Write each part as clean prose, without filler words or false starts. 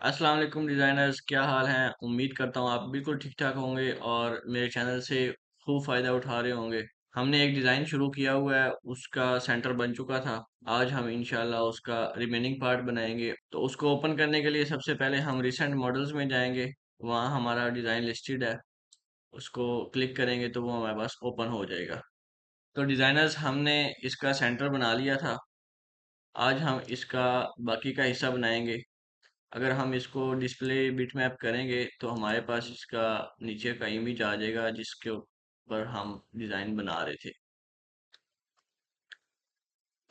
अस्सलाम वालेकुम डिज़ाइनर्स, क्या हाल हैं? उम्मीद करता हूँ आप बिल्कुल ठीक ठाक होंगे और मेरे चैनल से खूब फ़ायदा उठा रहे होंगे। हमने एक डिज़ाइन शुरू किया हुआ है, उसका सेंटर बन चुका था। आज हम इंशाल्लाह उसका रिमेनिंग पार्ट बनाएंगे। तो उसको ओपन करने के लिए सबसे पहले हम रिसेंट मॉडल्स में जाएंगे। वहाँ हमारा डिज़ाइन लिस्टेड है। उसको क्लिक करेंगे तो वो हमारे पास ओपन हो जाएगा। तो डिज़ाइनर्स, हमने इसका सेंटर बना लिया था। आज हम इसका बाकी का हिस्सा बनाएंगे। अगर हम इसको डिस्प्ले बिटमैप करेंगे तो हमारे पास इसका नीचे का इमेज आ जाएगा जिसके ऊपर हम डिज़ाइन बना रहे थे।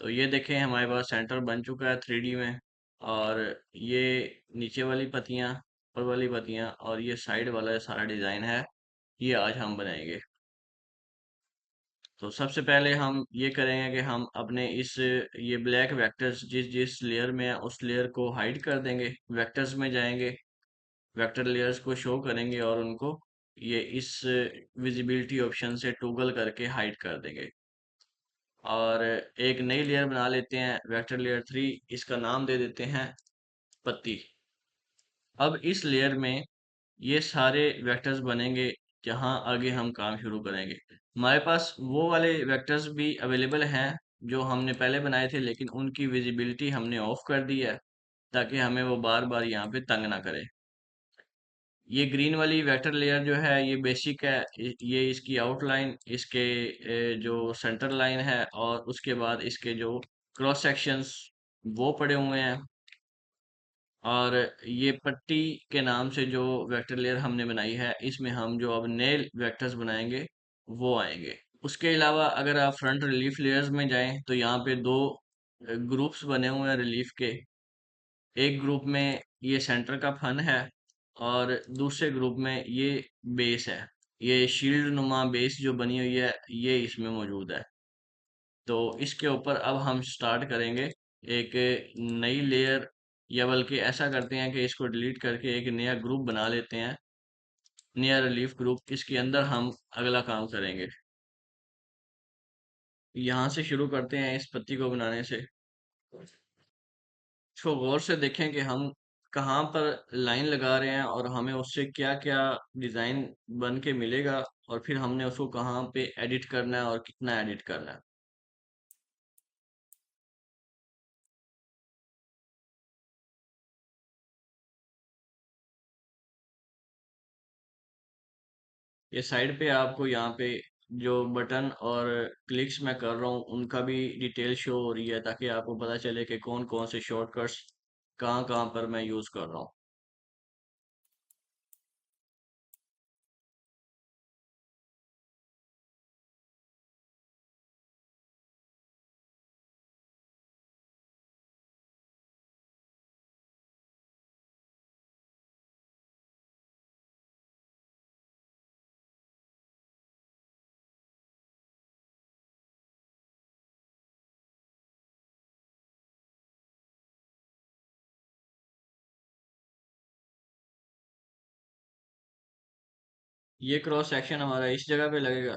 तो ये देखें, हमारे पास सेंटर बन चुका है 3D में। और ये नीचे वाली पत्तियाँ, ऊपर वाली पत्तियाँ और ये साइड वाला सारा डिज़ाइन है, ये आज हम बनाएंगे। तो सबसे पहले हम ये करेंगे कि हम अपने इस ये ब्लैक वेक्टर्स जिस जिस लेयर में है उस लेयर को हाइड कर देंगे। वेक्टर्स में जाएंगे, वेक्टर लेयर्स को शो करेंगे और उनको ये इस विजिबिलिटी ऑप्शन से टॉगल करके हाइड कर देंगे। और एक नई लेयर बना लेते हैं, वेक्टर लेयर 3। इसका नाम दे देते हैं पत्ती। अब इस लेयर में ये सारे वेक्टर्स बनेंगे जहां आगे हम काम शुरू करेंगे। हमारे पास वो वाले वेक्टर्स भी अवेलेबल हैं जो हमने पहले बनाए थे, लेकिन उनकी विजिबिलिटी हमने ऑफ कर दी है ताकि हमें वो बार बार यहाँ पे तंग ना करे। ये ग्रीन वाली वेक्टर लेयर जो है ये बेसिक है। ये इसकी आउटलाइन, इसके जो सेंटर लाइन है और उसके बाद इसके जो क्रॉस सेक्शंस वो पड़े हुए हैं। और ये पट्टी के नाम से जो वेक्टर लेयर हमने बनाई है, इसमें हम जो अब नए वेक्टर्स बनाएंगे वो आएंगे। उसके अलावा अगर आप फ्रंट रिलीफ लेयर्स में जाएं तो यहाँ पे दो ग्रुप्स बने हुए हैं रिलीफ के। एक ग्रुप में ये सेंटर का फन है और दूसरे ग्रुप में ये बेस है। ये शील्ड नुमा बेस जो बनी हुई है ये इसमें मौजूद है। तो इसके ऊपर अब हम स्टार्ट करेंगे एक नई लेयर, या बल्कि ऐसा करते हैं कि इसको डिलीट करके एक नया ग्रुप बना लेते हैं, नया रिलीफ ग्रुप। इसके अंदर हम अगला काम करेंगे। यहाँ से शुरू करते हैं इस पत्ती को बनाने से। इसको गौर से देखें कि हम कहाँ पर लाइन लगा रहे हैं और हमें उससे क्या क्या डिज़ाइन बन के मिलेगा, और फिर हमने उसको कहाँ पे एडिट करना है और कितना एडिट करना है। ये साइड पे आपको यहाँ पे जो बटन और क्लिक्स मैं कर रहा हूँ उनका भी डिटेल शो हो रही है, ताकि आपको पता चले कि कौन कौन से शॉर्टकट्स कहाँ कहाँ पर मैं यूज़ कर रहा हूँ। ये क्रॉस सेक्शन हमारा इस जगह पे लगेगा।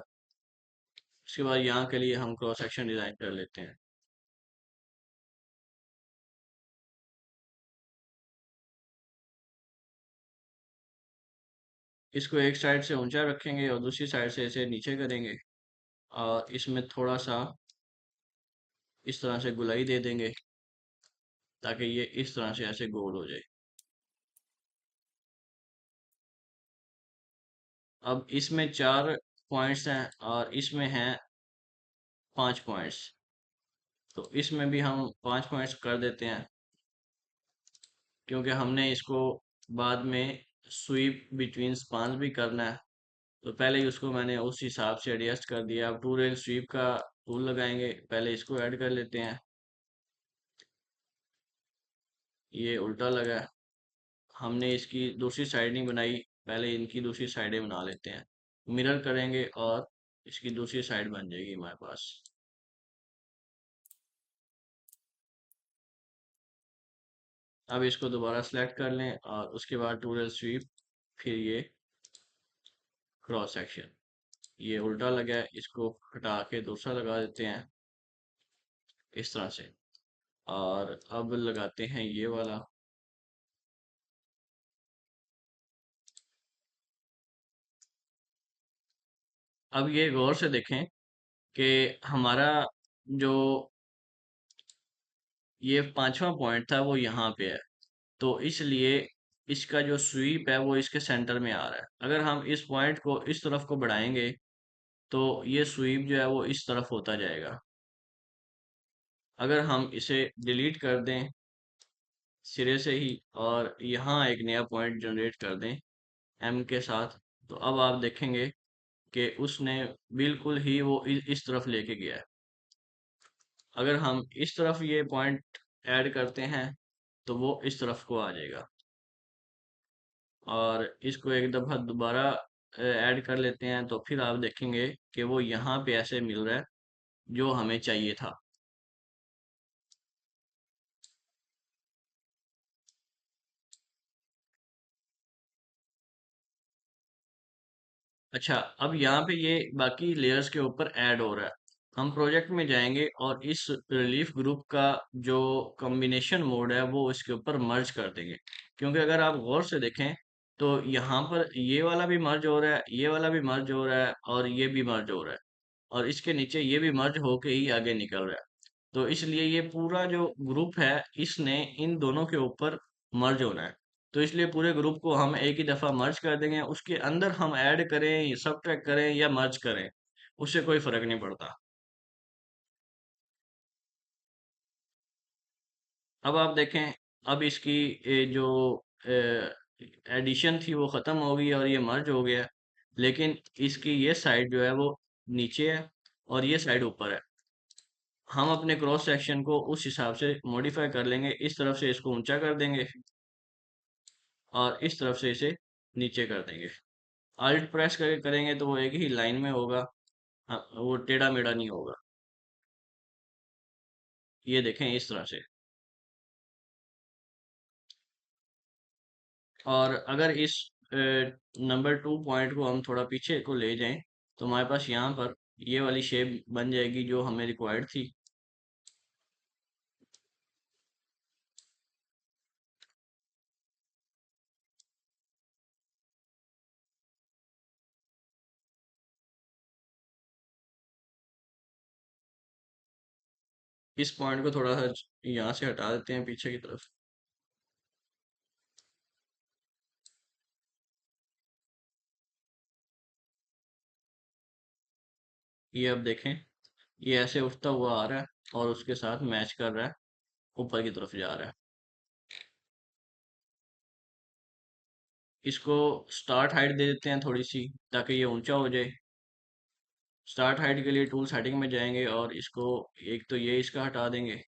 उसके बाद यहाँ के लिए हम क्रॉस सेक्शन डिज़ाइन कर लेते हैं। इसको एक साइड से ऊंचा रखेंगे और दूसरी साइड से इसे नीचे करेंगे। और इसमें थोड़ा सा इस तरह से गुलाई दे देंगे ताकि ये इस तरह से ऐसे गोल हो जाए। अब इसमें 4 पॉइंट्स हैं और इसमें हैं 5 पॉइंट्स। तो इसमें भी हम 5 पॉइंट्स कर देते हैं, क्योंकि हमने इसको बाद में स्वीप बिटवीन स्पान्स भी करना है। तो पहले ही उसको मैंने उस हिसाब से एडजस्ट कर दिया। अब टू रेल स्वीप का टूल लगाएंगे, पहले इसको ऐड कर लेते हैं। ये उल्टा लगा है। हमने इसकी दूसरी साइड नहीं बनाई, पहले इनकी दूसरी साइडें बना लेते हैं। मिरर करेंगे और इसकी दूसरी साइड बन जाएगी हमारे पास। अब इसको दोबारा सेलेक्ट कर लें और उसके बाद टू रेल स्वीप, फिर ये क्रॉस सेक्शन। ये उल्टा लगा है, इसको हटा के दूसरा लगा देते हैं इस तरह से। और अब लगाते हैं ये वाला। अब ये गौर से देखें कि हमारा जो ये पांचवा पॉइंट था वो यहाँ पे है, तो इसलिए इसका जो स्वीप है वो इसके सेंटर में आ रहा है। अगर हम इस पॉइंट को इस तरफ को बढ़ाएंगे तो ये स्वीप जो है वो इस तरफ होता जाएगा। अगर हम इसे डिलीट कर दें सिरे से ही और यहाँ एक नया पॉइंट जनरेट कर दें एम के साथ, तो अब आप देखेंगे कि उसने बिल्कुल ही वो इस तरफ लेके गया है। अगर हम इस तरफ ये पॉइंट ऐड करते हैं तो वो इस तरफ को आ जाएगा, और इसको एक दफ़ा दोबारा ऐड कर लेते हैं तो फिर आप देखेंगे कि वो यहाँ पे ऐसे मिल रहा है जो हमें चाहिए था। अच्छा, अब यहाँ पे ये बाकी लेयर्स के ऊपर ऐड हो रहा है। हम प्रोजेक्ट में जाएंगे और इस रिलीफ ग्रुप का जो कॉम्बिनेशन मोड है वो इसके ऊपर मर्ज कर देंगे, क्योंकि अगर आप गौर से देखें तो यहाँ पर ये वाला भी मर्ज हो रहा है, ये वाला भी मर्ज हो रहा है और ये भी मर्ज हो रहा है, और इसके नीचे ये भी मर्ज होके ही आगे निकल रहा है। तो इसलिए ये पूरा जो ग्रुप है इसने इन दोनों के ऊपर मर्ज होना है। तो इसलिए पूरे ग्रुप को हम एक ही दफा मर्ज कर देंगे, उसके अंदर हम ऐड करें, सबट्रैक्ट करें या मर्ज करें, उससे कोई फर्क नहीं पड़ता। अब आप देखें, अब इसकी जो एडिशन थी वो खत्म हो गई और ये मर्ज हो गया, लेकिन इसकी ये साइड जो है वो नीचे है और ये साइड ऊपर है। हम अपने क्रॉस सेक्शन को उस हिसाब से मॉडिफाई कर लेंगे, इस तरफ से इसको ऊंचा कर देंगे और इस तरफ से इसे नीचे कर देंगे। अल्ट प्रेस करके करेंगे तो वो एक ही लाइन में होगा। हाँ, वो टेढ़ा मेढ़ा नहीं होगा। ये देखें इस तरह से। और अगर इस नंबर 2 पॉइंट को हम थोड़ा पीछे को ले जाएं तो हमारे पास यहाँ पर ये वाली शेप बन जाएगी जो हमें रिक्वायर्ड थी। इस पॉइंट को थोड़ा सा यहाँ से हटा देते हैं पीछे की तरफ। ये अब देखें, ये ऐसे उठता हुआ आ रहा है और उसके साथ मैच कर रहा है, ऊपर की तरफ जा रहा है। इसको स्टार्ट हाइट दे देते हैं थोड़ी सी ताकि ये ऊंचा हो जाए। स्टार्ट हाइट के लिए टूल सेटिंग में जाएंगे और इसको एक तो ये इसका हटा देंगे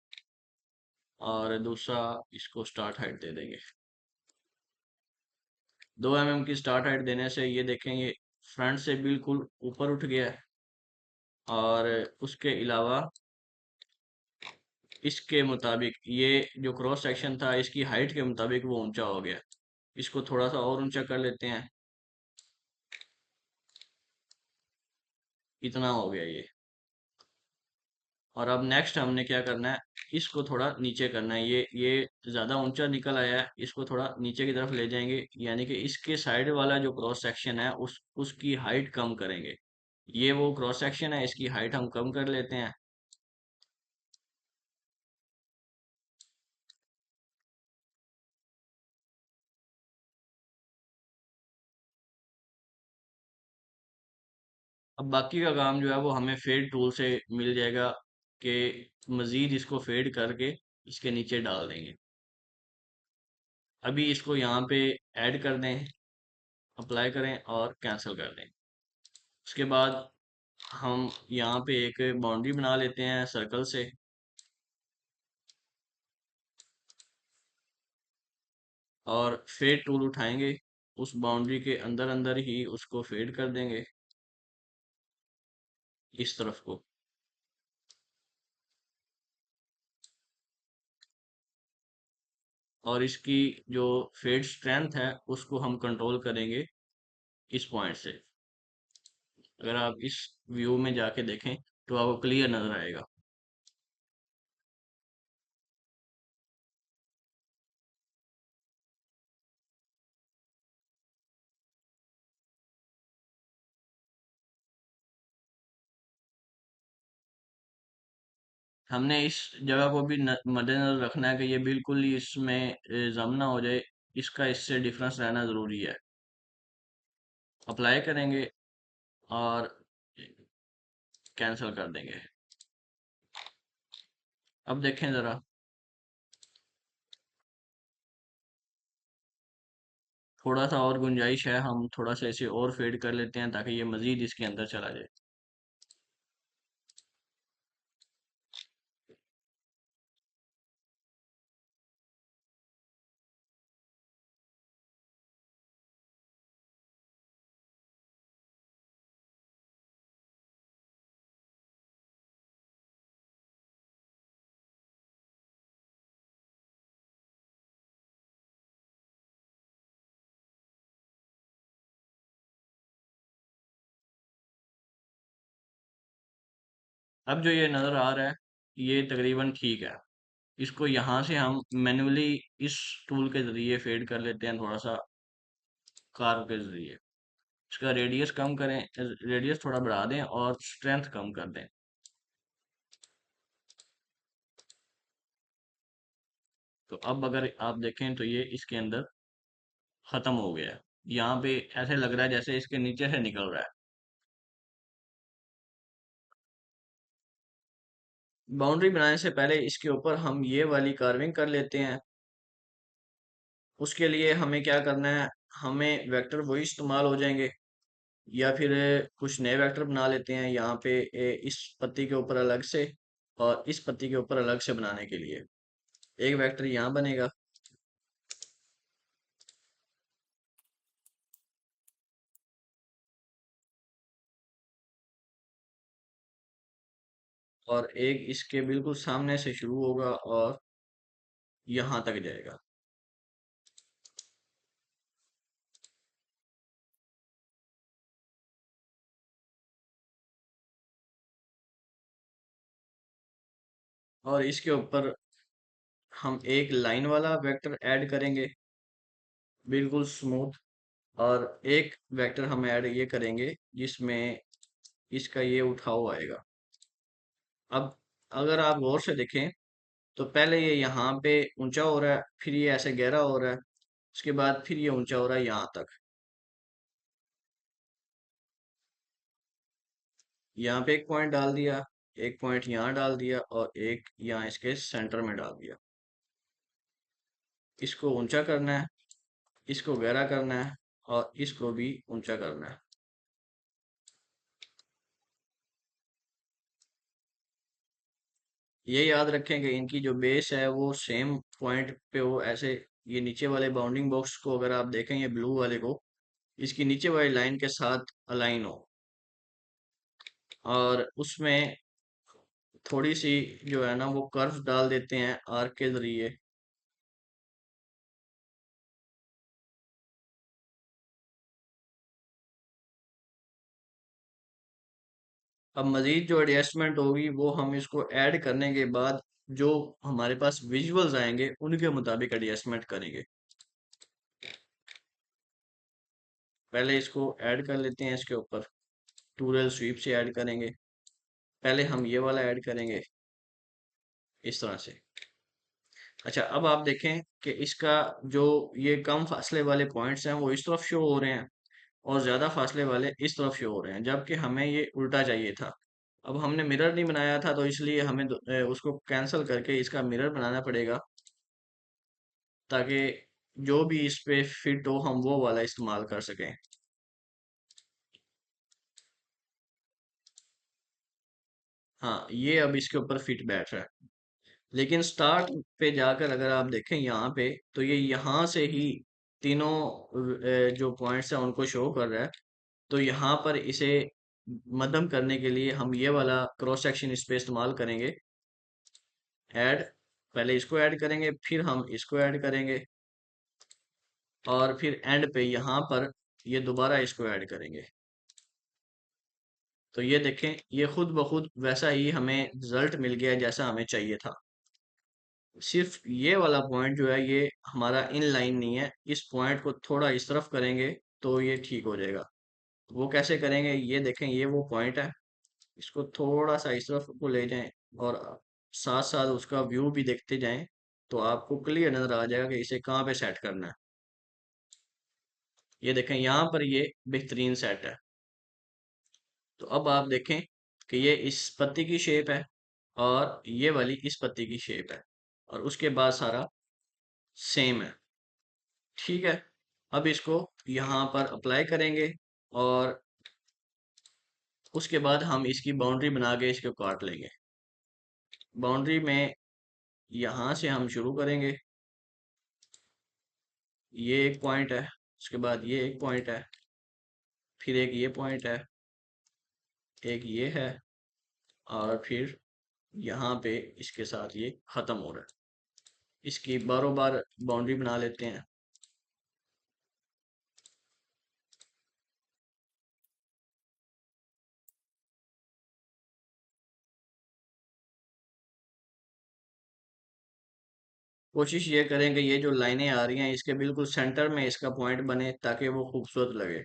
और दूसरा इसको स्टार्ट हाइट दे देंगे। 2 mm की स्टार्ट हाइट देने से ये देखेंगे फ्रंट से बिल्कुल ऊपर उठ गया है, और उसके अलावा इसके मुताबिक ये जो क्रॉस सेक्शन था इसकी हाइट के मुताबिक वो ऊंचा हो गया। इसको थोड़ा सा और ऊंचा कर लेते हैं। इतना हो गया ये। और अब नेक्स्ट हमने क्या करना है, इसको थोड़ा नीचे करना है। ये ज्यादा ऊंचा निकल आया है, इसको थोड़ा नीचे की तरफ ले जाएंगे, यानी कि इसके साइड वाला जो क्रॉस सेक्शन है उसकी हाइट कम करेंगे। ये वो क्रॉस सेक्शन है, इसकी हाइट हम कम कर लेते हैं। अब बाकी का काम जो है वो हमें फेड टूल से मिल जाएगा कि मजीद इसको फेड करके इसके नीचे डाल देंगे। अभी इसको यहाँ पे ऐड कर दें, अप्लाई करें और कैंसिल कर दें। उसके बाद हम यहाँ पे एक बाउंड्री बना लेते हैं सर्कल से, और फेड टूल उठाएंगे, उस बाउंड्री के अंदर अंदर ही उसको फेड कर देंगे इस तरफ को। और इसकी जो फेड स्ट्रेंथ है उसको हम कंट्रोल करेंगे इस पॉइंट से। अगर आप इस व्यू में जाके देखें तो आपको क्लियर नजर आएगा। हमने इस जगह को भी मद्देनजर रखना है कि ये बिल्कुल ही इसमें जम ना हो जाए। इसका इससे डिफरेंस रहना ज़रूरी है। अप्लाई करेंगे और कैंसिल कर देंगे। अब देखें ज़रा, थोड़ा सा और गुंजाइश है, हम थोड़ा सा इसे और फेड कर लेते हैं ताकि ये मज़ीद इसके अंदर चला जाए। अब जो ये नज़र आ रहा है, ये तकरीबन ठीक है। इसको यहाँ से हम मैन्युअली इस टूल के ज़रिए फेड कर लेते हैं, थोड़ा सा कार्व के ज़रिए। इसका रेडियस कम करें, रेडियस थोड़ा बढ़ा दें और स्ट्रेंथ कम कर दें। तो अब अगर आप देखें तो ये इसके अंदर ख़त्म हो गया है। यहाँ पे ऐसे लग रहा है जैसे इसके नीचे से निकल रहा है। बाउंड्री बनाने से पहले इसके ऊपर हम ये वाली कार्विंग कर लेते हैं। उसके लिए हमें क्या करना है, हमें वेक्टर वही इस्तेमाल हो जाएंगे या फिर कुछ नए वेक्टर बना लेते हैं यहाँ पे, इस पत्ती के ऊपर अलग से और इस पत्ती के ऊपर अलग से बनाने के लिए एक वेक्टर यहाँ बनेगा। और एक इसके बिल्कुल सामने से शुरू होगा और यहाँ तक जाएगा। और इसके ऊपर हम एक लाइन वाला वेक्टर ऐड करेंगे, बिल्कुल स्मूथ। और एक वेक्टर हम ऐड ये करेंगे जिसमें इसका ये उठाव आएगा। अब अगर आप गौर से देखें तो पहले ये यहाँ पे ऊंचा हो रहा है, फिर ये ऐसे गहरा हो रहा है, उसके बाद फिर ये ऊंचा हो रहा है यहाँ तक। यहाँ पे एक पॉइंट डाल दिया, एक पॉइंट यहाँ डाल दिया और एक यहाँ इसके सेंटर में डाल दिया। इसको ऊंचा करना है, इसको गहरा करना है और इसको भी ऊंचा करना है। ये याद रखें कि इनकी जो बेस है वो सेम पॉइंट पे हो, ऐसे। ये नीचे वाले बाउंडिंग बॉक्स को अगर आप देखें, ये ब्लू वाले को, इसकी नीचे वाली लाइन के साथ अलाइन हो और उसमें थोड़ी सी जो है ना वो कर्व डाल देते हैं आर्क के जरिए। अब मजीद जो एडजस्टमेंट होगी वो हम इसको ऐड करने के बाद जो हमारे पास विजुअल्स आएंगे उनके मुताबिक एडजस्टमेंट करेंगे। पहले इसको ऐड कर लेते हैं, इसके ऊपर टूरल स्वीप से ऐड करेंगे। पहले हम ये वाला ऐड करेंगे इस तरह से। अच्छा, अब आप देखें कि इसका जो ये कम फासले वाले पॉइंट्स हैं वो इस तरफ शो हो रहे हैं और ज़्यादा फासले वाले इस तरफ शो हो रहे हैं, जबकि हमें ये उल्टा चाहिए था। अब हमने मिरर नहीं बनाया था तो इसलिए हमें उसको कैंसिल करके इसका मिरर बनाना पड़ेगा ताकि जो भी इस पे फिट हो हम वो वाला इस्तेमाल कर सकें। हाँ, ये अब इसके ऊपर फिट बैठ रहा है। लेकिन स्टार्ट पे जाकर अगर आप देखें यहाँ पे तो ये यहाँ से ही तीनों जो पॉइंट्स हैं उनको शो कर रहा है। तो यहाँ पर इसे मध्यम करने के लिए हम ये वाला क्रॉस सेक्शन इस पे इस्तेमाल करेंगे। ऐड, पहले इसको ऐड करेंगे फिर हम इसको ऐड करेंगे और फिर एंड पे यहाँ पर ये दोबारा इसको ऐड करेंगे। तो ये देखें, ये खुद ब खुद वैसा ही हमें रिजल्ट मिल गया जैसा हमें चाहिए था। सिर्फ ये वाला पॉइंट जो है ये हमारा इन लाइन नहीं है, इस पॉइंट को थोड़ा इस तरफ करेंगे तो ये ठीक हो जाएगा। वो कैसे करेंगे, ये देखें, ये वो पॉइंट है, इसको थोड़ा सा इस तरफ को ले जाएं और साथ साथ उसका व्यू भी देखते जाएं तो आपको क्लियर नजर आ जाएगा कि इसे कहाँ पे सेट करना है। ये देखें यहाँ पर ये बेहतरीन सेट है। तो अब आप देखें कि ये इस पत्ती की शेप है और ये वाली इस पत्ती की शेप है और उसके बाद सारा सेम है। ठीक है, अब इसको यहाँ पर अप्लाई करेंगे और उसके बाद हम इसकी बाउंड्री बना के इसको काट लेंगे। बाउंड्री में यहाँ से हम शुरू करेंगे। ये एक पॉइंट है, उसके बाद ये एक पॉइंट है, फिर एक ये पॉइंट है, एक ये है और फिर यहाँ पे इसके साथ ये ख़त्म हो रहा है। इसकी बारों बार बाउंड्री बना लेते हैं। कोशिश ये करें कि ये जो लाइनें आ रही हैं इसके बिल्कुल सेंटर में इसका पॉइंट बने ताकि वो खूबसूरत लगे।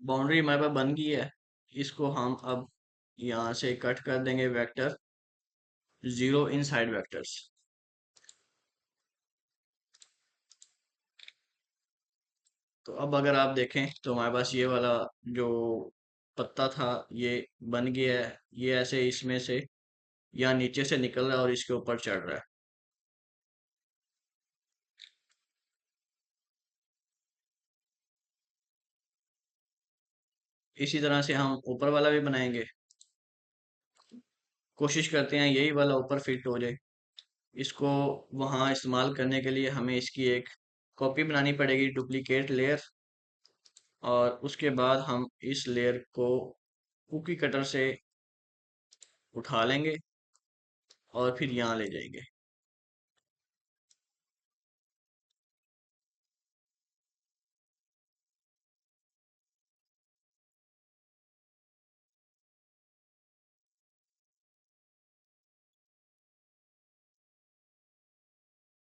बाउंड्री हमारे पास बन गई है। इसको हम अब यहाँ से कट कर देंगे vector zero in side vectors. तो अब अगर आप देखें तो हमारे पास ये वाला जो पत्ता था ये बन गया है। ये ऐसे इसमें से या नीचे से निकल रहा है और इसके ऊपर चढ़ रहा है। इसी तरह से हम ऊपर वाला भी बनाएंगे। कोशिश करते हैं यही वाला ऊपर फिट हो जाए। इसको वहाँ इस्तेमाल करने के लिए हमें इसकी एक कॉपी बनानी पड़ेगी, डुप्लीकेट लेयर। और उसके बाद हम इस लेयर को कुकी कटर से उठा लेंगे और फिर यहाँ ले जाएंगे।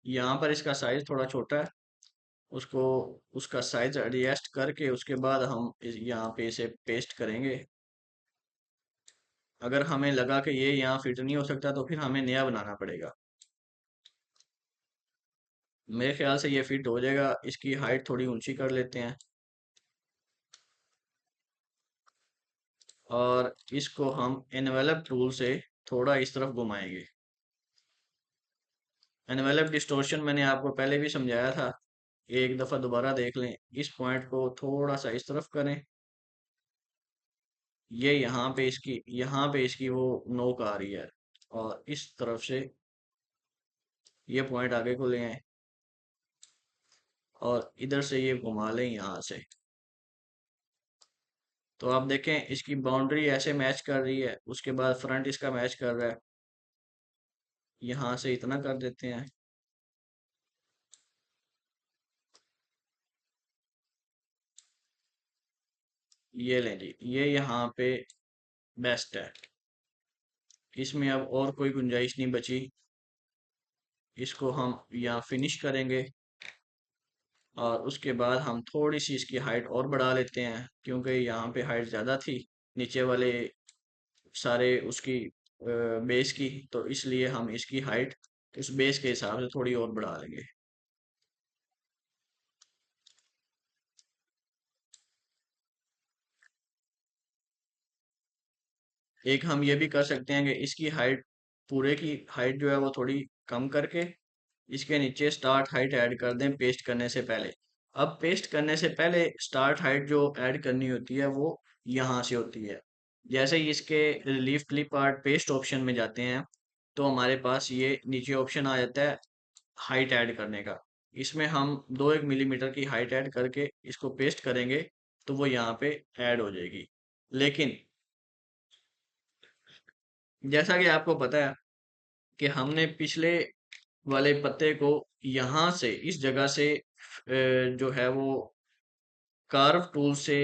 यहाँ पर इसका साइज थोड़ा छोटा है, उसको उसका साइज एडजस्ट करके उसके बाद हम यहाँ पे इसे पेस्ट करेंगे। अगर हमें लगा कि ये यहाँ फिट नहीं हो सकता तो फिर हमें नया बनाना पड़ेगा। मेरे ख्याल से ये फिट हो जाएगा। इसकी हाइट थोड़ी ऊंची कर लेते हैं और इसको हम एनवेलप टूल से थोड़ा इस तरफ घुमाएंगे। एनवेलप डिस्टॉर्शन मैंने आपको पहले भी समझाया था, एक दफ़ा दोबारा देख लें। इस पॉइंट को थोड़ा सा इस तरफ करें। ये यहाँ पे इसकी वो नोक आ रही है और इस तरफ से ये पॉइंट आगे को ले आए और इधर से ये घुमा लें यहाँ से। तो आप देखें इसकी बाउंड्री ऐसे मैच कर रही है, उसके बाद फ्रंट इसका मैच कर रहा है। यहाँ से इतना कर देते हैं। ये लें जी, ये यहाँ पे बेस्ट है। इसमें अब और कोई गुंजाइश नहीं बची। इसको हम यहाँ फिनिश करेंगे और उसके बाद हम थोड़ी सी इसकी हाइट और बढ़ा लेते हैं क्योंकि यहाँ पे हाइट ज़्यादा थी नीचे वाले सारे उसकी बेस की। तो इसलिए हम इसकी हाइट उस बेस के हिसाब से थोड़ी और बढ़ा लेंगे। एक हम ये भी कर सकते हैं कि इसकी हाइट पूरे की हाइट जो है वो थोड़ी कम करके इसके नीचे स्टार्ट हाइट ऐड कर दें पेस्ट करने से पहले। अब पेस्ट करने से पहले स्टार्ट हाइट जो ऐड करनी होती है वो यहाँ से होती है। जैसे ही इसके relief clip art paste option में जाते हैं तो हमारे पास ये नीचे ऑप्शन आ जाता है हाइट ऐड करने का। इसमें हम 2-1 मिलीमीटर की हाइट ऐड करके इसको पेस्ट करेंगे तो वो यहाँ पे ऐड हो जाएगी। लेकिन जैसा कि आपको पता है कि हमने पिछले वाले पत्ते को यहाँ से इस जगह से जो है वो कार्व टूल से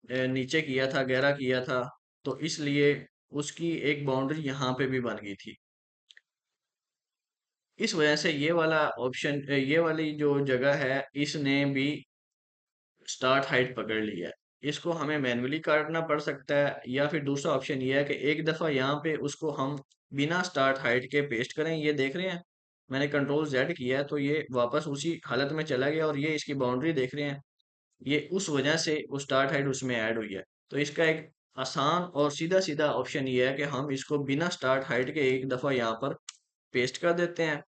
नीचे किया था, गहरा किया था, तो इसलिए उसकी एक बाउंड्री यहाँ पे भी बन गई थी। इस वजह से ये वाला ऑप्शन, ये वाली जो जगह है, इसने भी स्टार्ट हाइट पकड़ ली है। इसको हमें मैन्युअली काटना पड़ सकता है, या फिर दूसरा ऑप्शन ये है कि एक दफ़ा यहाँ पे उसको हम बिना स्टार्ट हाइट के पेस्ट करें। ये देख रहे हैं, मैंने कंट्रोल जेड किया है तो ये वापस उसी हालत में चला गया, और ये इसकी बाउंड्री देख रहे हैं, ये उस वजह से वो स्टार्ट हाइट उसमें ऐड हुई है। तो इसका एक आसान और सीधा सीधा ऑप्शन ये है कि हम इसको बिना स्टार्ट हाइट के एक दफ़ा यहाँ पर पेस्ट कर देते हैं।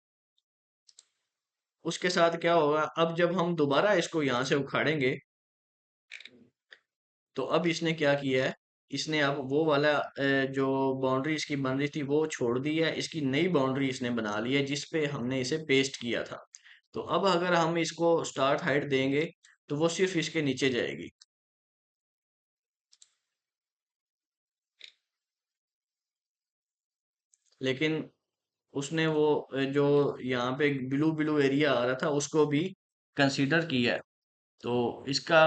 उसके साथ क्या होगा, अब जब हम दोबारा इसको यहाँ से उखाड़ेंगे, तो अब इसने क्या किया है, इसने अब वो वाला जो बाउंड्री इसकी बन रही थी वो छोड़ दी है, इसकी नई बाउंड्री इसने बना ली है जिस पे हमने इसे पेस्ट किया था। तो अब अगर हम इसको स्टार्ट हाइट देंगे तो वो सिर्फ इसके नीचे जाएगी। लेकिन उसने वो जो यहाँ पे ब्लू ब्लू एरिया आ रहा था उसको भी कंसीडर किया है। तो इसका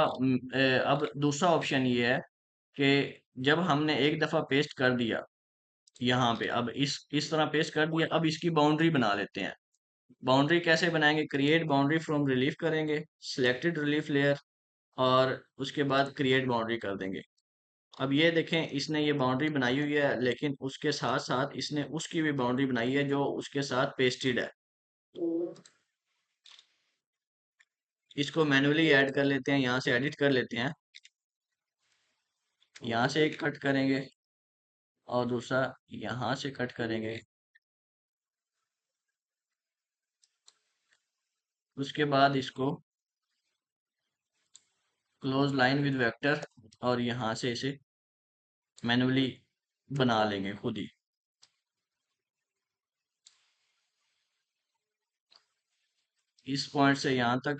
अब दूसरा ऑप्शन ये है कि जब हमने एक दफ़ा पेस्ट कर दिया यहाँ पे, अब इस तरह पेस्ट कर दिया, अब इसकी बाउंड्री बना लेते हैं। बाउंड्री कैसे बनाएंगे, क्रिएट बाउंड्री फ्रॉम रिलीफ करेंगे, सिलेक्टेड रिलीफ लेयर, और उसके बाद क्रिएट बाउंड्री कर देंगे। अब ये देखें, इसने ये बाउंड्री बनाई हुई है, लेकिन उसके साथ साथ इसने उसकी भी बाउंड्री बनाई है जो उसके साथ पेस्टेड है। इसको मैन्युअली ऐड कर लेते हैं, यहाँ से एडिट कर लेते हैं। यहाँ से एक कट करेंगे और दूसरा यहाँ से कट करेंगे। उसके बाद इसको क्लोज लाइन विद वेक्टर, और यहाँ से इसे मैन्युअली बना लेंगे खुद ही, इस पॉइंट से यहाँ तक,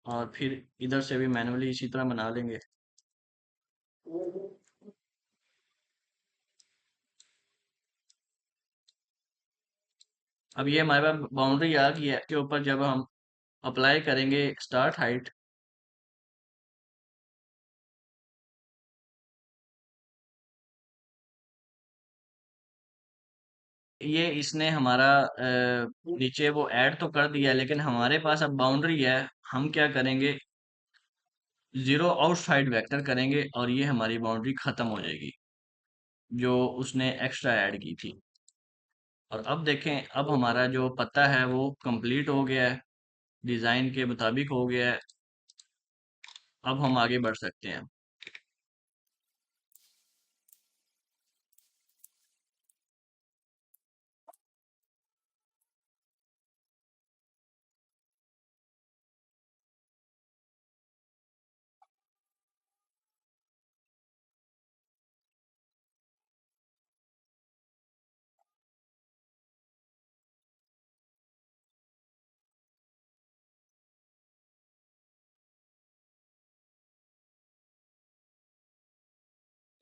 और फिर इधर से भी मैन्युअली इसी तरह बना लेंगे। अब ये हमारे पास बाउंड्री आ गई है के ऊपर, जब हम अप्लाई करेंगे स्टार्ट हाइट, ये इसने हमारा नीचे वो ऐड तो कर दिया, लेकिन हमारे पास अब बाउंड्री है। हम क्या करेंगे, जीरो आउटसाइड वेक्टर करेंगे और ये हमारी बाउंड्री खत्म हो जाएगी जो उसने एक्स्ट्रा ऐड की थी। और अब देखें, अब हमारा जो पत्ता है वो कंप्लीट हो गया है, डिजाइन के मुताबिक हो गया है। अब हम आगे बढ़ सकते हैं।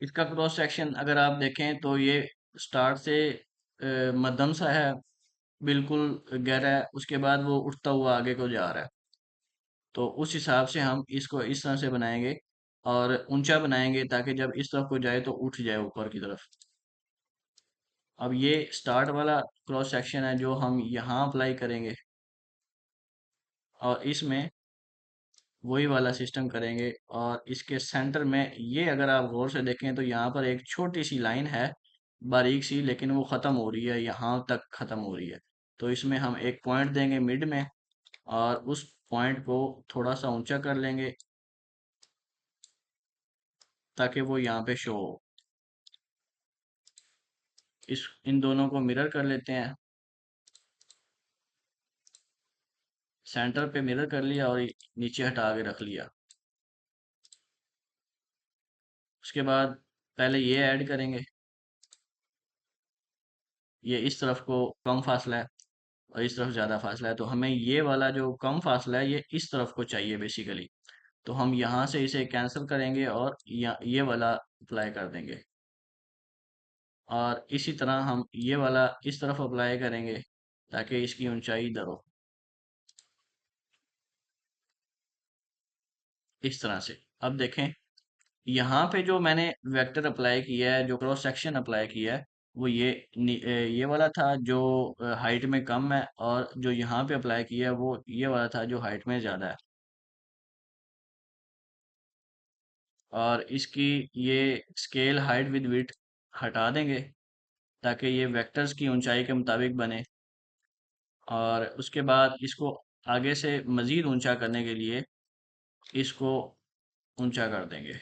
इसका क्रॉस सेक्शन अगर आप देखें तो ये स्टार्ट से मध्यम सा है, बिल्कुल गहरा है, उसके बाद वो उठता हुआ आगे को जा रहा है। तो उस हिसाब से हम इसको इस तरह से बनाएंगे और ऊंचा बनाएंगे ताकि जब इस तरफ को जाए तो उठ जाए ऊपर की तरफ। अब ये स्टार्ट वाला क्रॉस सेक्शन है जो हम यहाँ अप्लाई करेंगे, और इसमें वही वाला सिस्टम करेंगे। और इसके सेंटर में ये अगर आप गौर से देखें तो यहाँ पर एक छोटी सी लाइन है, बारीक सी, लेकिन वो ख़त्म हो रही है, यहाँ तक ख़त्म हो रही है। तो इसमें हम एक पॉइंट देंगे मिड में, और उस पॉइंट को थोड़ा सा ऊंचा कर लेंगे ताकि वो यहाँ पे शो हो। इस इन दोनों को मिरर कर लेते हैं, सेंटर पे मिरर कर लिया और नीचे हटा के रख लिया। उसके बाद पहले ये ऐड करेंगे, ये इस तरफ को कम फासला है, और इस तरफ ज़्यादा फासला है, तो हमें ये वाला जो कम फासला है ये इस तरफ को चाहिए बेसिकली। तो हम यहाँ से इसे कैंसिल करेंगे और ये वाला अप्लाई कर देंगे। और इसी तरह हम ये वाला इस तरफ अप्लाई करेंगे ताकि इसकी ऊंचाई इधर हो, इस तरह से। अब देखें, यहाँ पे जो मैंने वेक्टर अप्लाई किया है, जो क्रॉस सेक्शन अप्लाई किया है, वो ये वाला था जो हाइट में कम है, और जो यहाँ पे अप्लाई किया है वो ये वाला था जो हाइट में ज़्यादा है। और इसकी ये स्केल हाइट विद विड्थ हटा देंगे ताकि ये वेक्टर्स की ऊंचाई के मुताबिक बने। और उसके बाद इसको आगे से मज़ीद ऊंचा करने के लिए इसको ऊंचा कर देंगे।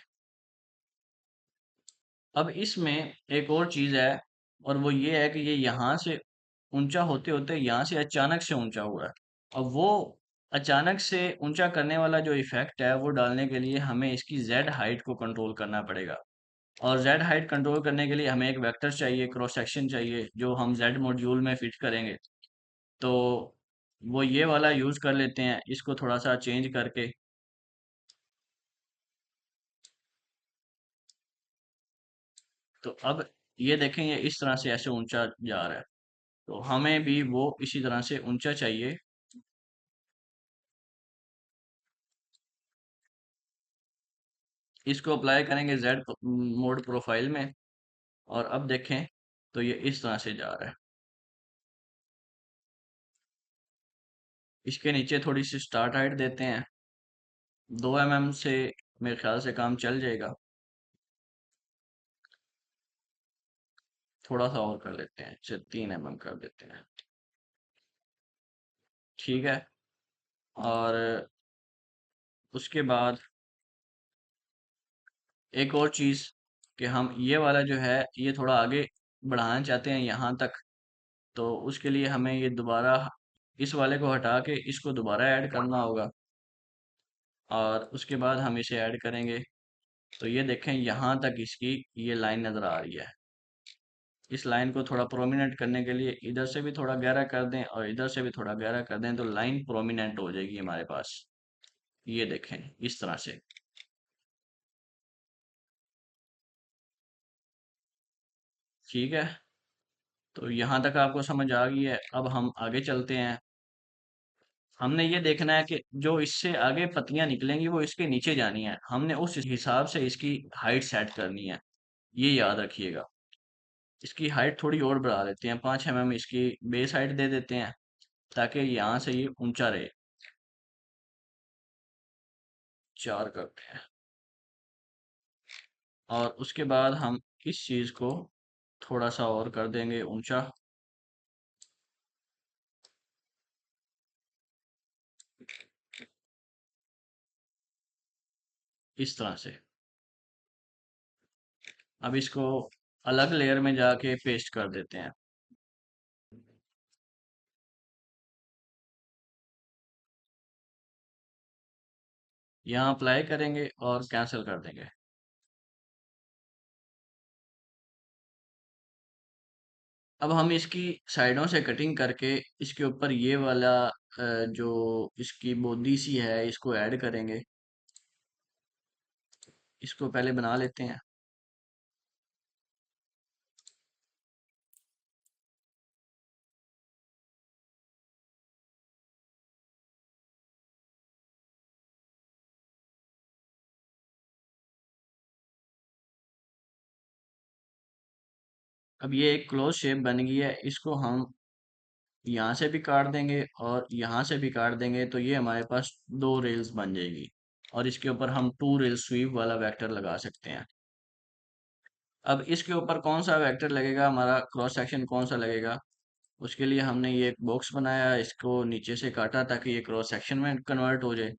अब इसमें एक और चीज़ है, और वो ये है कि ये यहाँ से ऊंचा होते होते यहाँ से अचानक से ऊंचा हुआ है। अब वो अचानक से ऊंचा करने वाला जो इफेक्ट है वो डालने के लिए हमें इसकी जेड हाइट को कंट्रोल करना पड़ेगा। और जेड हाइट कंट्रोल करने के लिए हमें एक वेक्टर चाहिए, क्रॉस सेक्शन चाहिए, जो हम जेड मॉड्यूल में फिट करेंगे। तो वो ये वाला यूज़ कर लेते हैं, इसको थोड़ा सा चेंज करके। तो अब ये देखें, ये इस तरह से ऐसे ऊंचा जा रहा है, तो हमें भी वो इसी तरह से ऊंचा चाहिए। इसको अप्लाई करेंगे जेड मोड प्रोफाइल में, और अब देखें तो ये इस तरह से जा रहा है। इसके नीचे थोड़ी सी स्टार्ट हाइट देते हैं, 2 mm से मेरे ख्याल से काम चल जाएगा। थोड़ा सा और कर लेते हैं, इसे 3 mm कर देते हैं। ठीक है। और उसके बाद एक और चीज़, कि हम ये वाला जो है ये थोड़ा आगे बढ़ाना चाहते हैं यहाँ तक। तो उसके लिए हमें ये दोबारा इस वाले को हटा के इसको दोबारा ऐड करना होगा। और उसके बाद हम इसे ऐड करेंगे, तो ये देखें यहाँ तक इसकी ये लाइन नज़र आ रही है। इस लाइन को थोड़ा प्रोमिनेंट करने के लिए इधर से भी थोड़ा गहरा कर दें और इधर से भी थोड़ा गहरा कर दें, तो लाइन प्रोमिनेंट हो जाएगी हमारे पास। ये देखें इस तरह से। ठीक है। तो यहाँ तक आपको समझ आ गई है। अब हम आगे चलते हैं। हमने ये देखना है कि जो इससे आगे पत्तियां निकलेंगी वो इसके नीचे जानी है, हमने उस हिसाब से इसकी हाइट सेट करनी है। ये याद रखिएगा। इसकी हाइट थोड़ी और बढ़ा देते हैं, 5 mm इसकी बेस हाइट दे देते हैं, ताकि यहाँ से ये ऊंचा रहे। 4 करते हैं। और उसके बाद हम इस चीज़ को थोड़ा सा और कर देंगे ऊंचा, इस तरह से। अब इसको अलग लेयर में जाके पेस्ट कर देते हैं। यहाँ अप्लाई करेंगे और कैंसिल कर देंगे। अब हम इसकी साइडों से कटिंग करके इसके ऊपर ये वाला जो इसकी बोदी सी है इसको ऐड करेंगे। इसको पहले बना लेते हैं। अब ये एक क्लोज शेप बन गई है, इसको हम यहाँ से भी काट देंगे और यहाँ से भी काट देंगे, तो ये हमारे पास 2 रेल्स बन जाएगी। और इसके ऊपर हम 2 रेल स्वीप वाला वेक्टर लगा सकते हैं। अब इसके ऊपर कौन सा वेक्टर लगेगा, हमारा क्रॉस सेक्शन कौन सा लगेगा, उसके लिए हमने ये एक बॉक्स बनाया, इसको नीचे से काटा ताकि ये क्रॉस सेक्शन में कन्वर्ट हो जाए।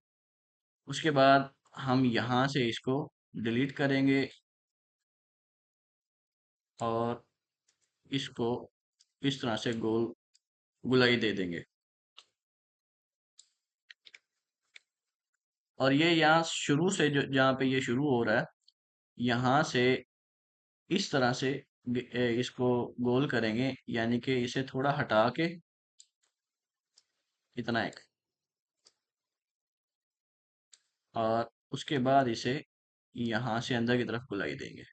उसके बाद हम यहाँ से इसको डिलीट करेंगे और इसको इस तरह से गोल गुलाई दे देंगे। और ये यहाँ शुरू से जो जहाँ पे ये शुरू हो रहा है, यहाँ से इस तरह से इसको गोल करेंगे, यानी कि इसे थोड़ा हटा के इतना एक। और उसके बाद इसे यहाँ से अंदर की तरफ बुलाई देंगे।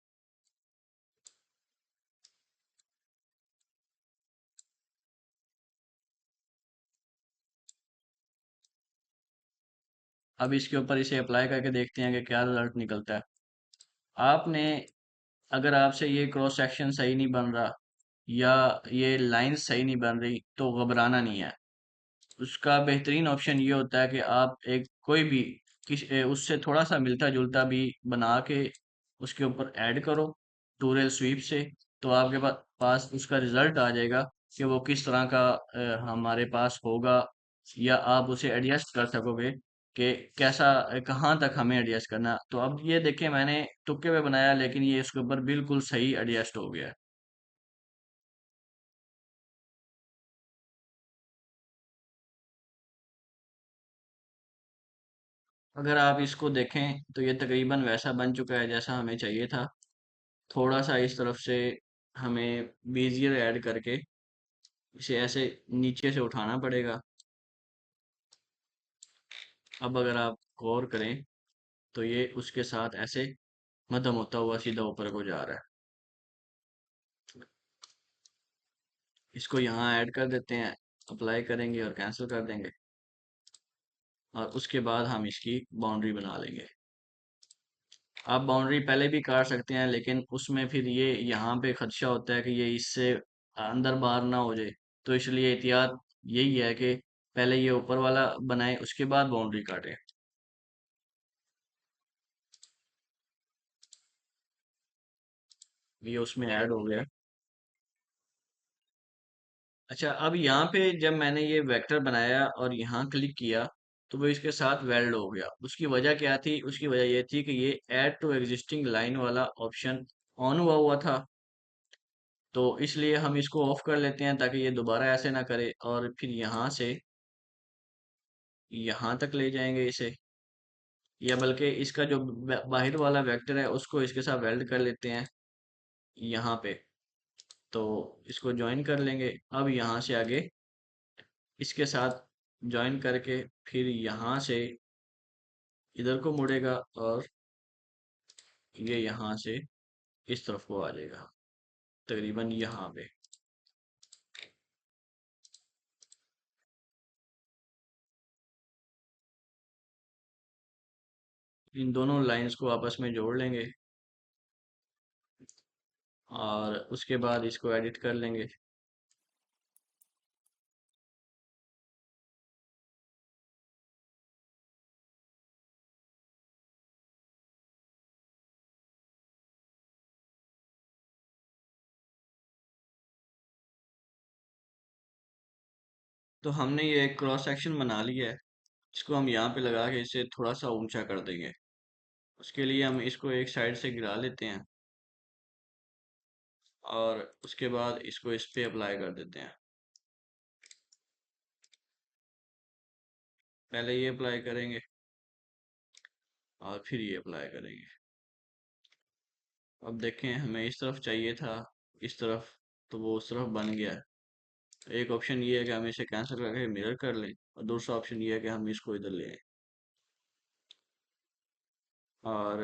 अब इसके ऊपर इसे अप्लाई करके देखते हैं कि क्या रिजल्ट निकलता है। आपने, अगर आपसे ये क्रॉस सेक्शन सही नहीं बन रहा या ये लाइन सही नहीं बन रही तो घबराना नहीं है। उसका बेहतरीन ऑप्शन ये होता है कि आप एक कोई भी उससे थोड़ा सा मिलता जुलता भी बना के उसके ऊपर ऐड करो टूरेल स्वीप से। तो आपके पास उसका रिजल्ट आ जाएगा कि वो किस तरह का हमारे पास होगा, या आप उसे एडजस्ट कर सकोगे कि कैसा कहाँ तक हमें एडजस्ट करना। तो अब ये देखिए, मैंने तुक्के पे बनाया लेकिन ये इसके ऊपर बिल्कुल सही एडजस्ट हो गया है। अगर आप इसको देखें तो ये तकरीबन वैसा बन चुका है जैसा हमें चाहिए था। थोड़ा सा इस तरफ से हमें बेजियर ऐड करके इसे ऐसे नीचे से उठाना पड़ेगा। अब अगर आप गौर करें तो ये उसके साथ ऐसे मध्यम होता हुआ सीधा ऊपर को जा रहा है। इसको यहाँ ऐड कर देते हैं, अप्लाई करेंगे और कैंसिल कर देंगे। और उसके बाद हम इसकी बाउंड्री बना लेंगे। आप बाउंड्री पहले भी काट सकते हैं लेकिन उसमें फिर ये यहाँ पे खदशा होता है कि ये इससे अंदर बाहर ना हो जाए। तो इसलिए एहतियात यही है कि पहले ये ऊपर वाला बनाए उसके बाद बाउंड्री काटें। ये उसमें ऐड हो गया। अच्छा, अब यहाँ पे जब मैंने ये वेक्टर बनाया और यहाँ क्लिक किया तो वो इसके साथ वेल्ड हो गया। उसकी वजह क्या थी? उसकी वजह ये थी कि ये ऐड टू एग्जिस्टिंग लाइन वाला ऑप्शन ऑन हुआ हुआ था। तो इसलिए हम इसको ऑफ कर लेते हैं ताकि ये दोबारा ऐसे ना करे। और फिर यहाँ से यहाँ तक ले जाएंगे इसे, या बल्कि इसका जो बाहर वाला वेक्टर है उसको इसके साथ वेल्ड कर लेते हैं यहाँ पे। तो इसको ज्वाइन कर लेंगे। अब यहाँ से आगे इसके साथ ज्वाइन करके फिर यहाँ से इधर को मुड़ेगा और ये यहाँ से इस तरफ को आ जाएगा, तकरीबन यहाँ पे। इन दोनों लाइंस को आपस में जोड़ लेंगे और उसके बाद इसको एडिट कर लेंगे। तो हमने ये एक क्रॉस सेक्शन बना लिया है। इसको हम यहाँ पे लगा के इसे थोड़ा सा ऊंचा कर देंगे। उसके लिए हम इसको एक साइड से गिरा लेते हैं और उसके बाद इसको इस पे अप्लाई कर देते हैं। पहले ये अप्लाई करेंगे और फिर ये अप्लाई करेंगे। अब देखें, हमें इस तरफ चाहिए था, इस तरफ, तो वो उस तरफ बन गया है। एक ऑप्शन ये है कि हम इसे कैंसिल करके मिरर कर लें, और दूसरा ऑप्शन ये है कि हम इसको इधर ले आएं और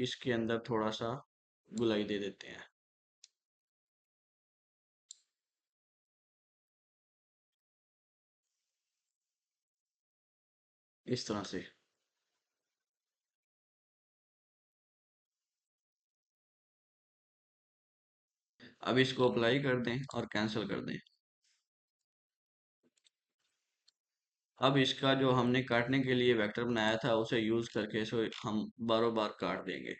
इसके अंदर थोड़ा सा गुलाई दे देते हैं, इस तरह से। अब इसको अप्लाई कर दें और कैंसिल कर दें। अब इसका जो हमने काटने के लिए वेक्टर बनाया था उसे यूज करके इसको हम बारों बार काट देंगे।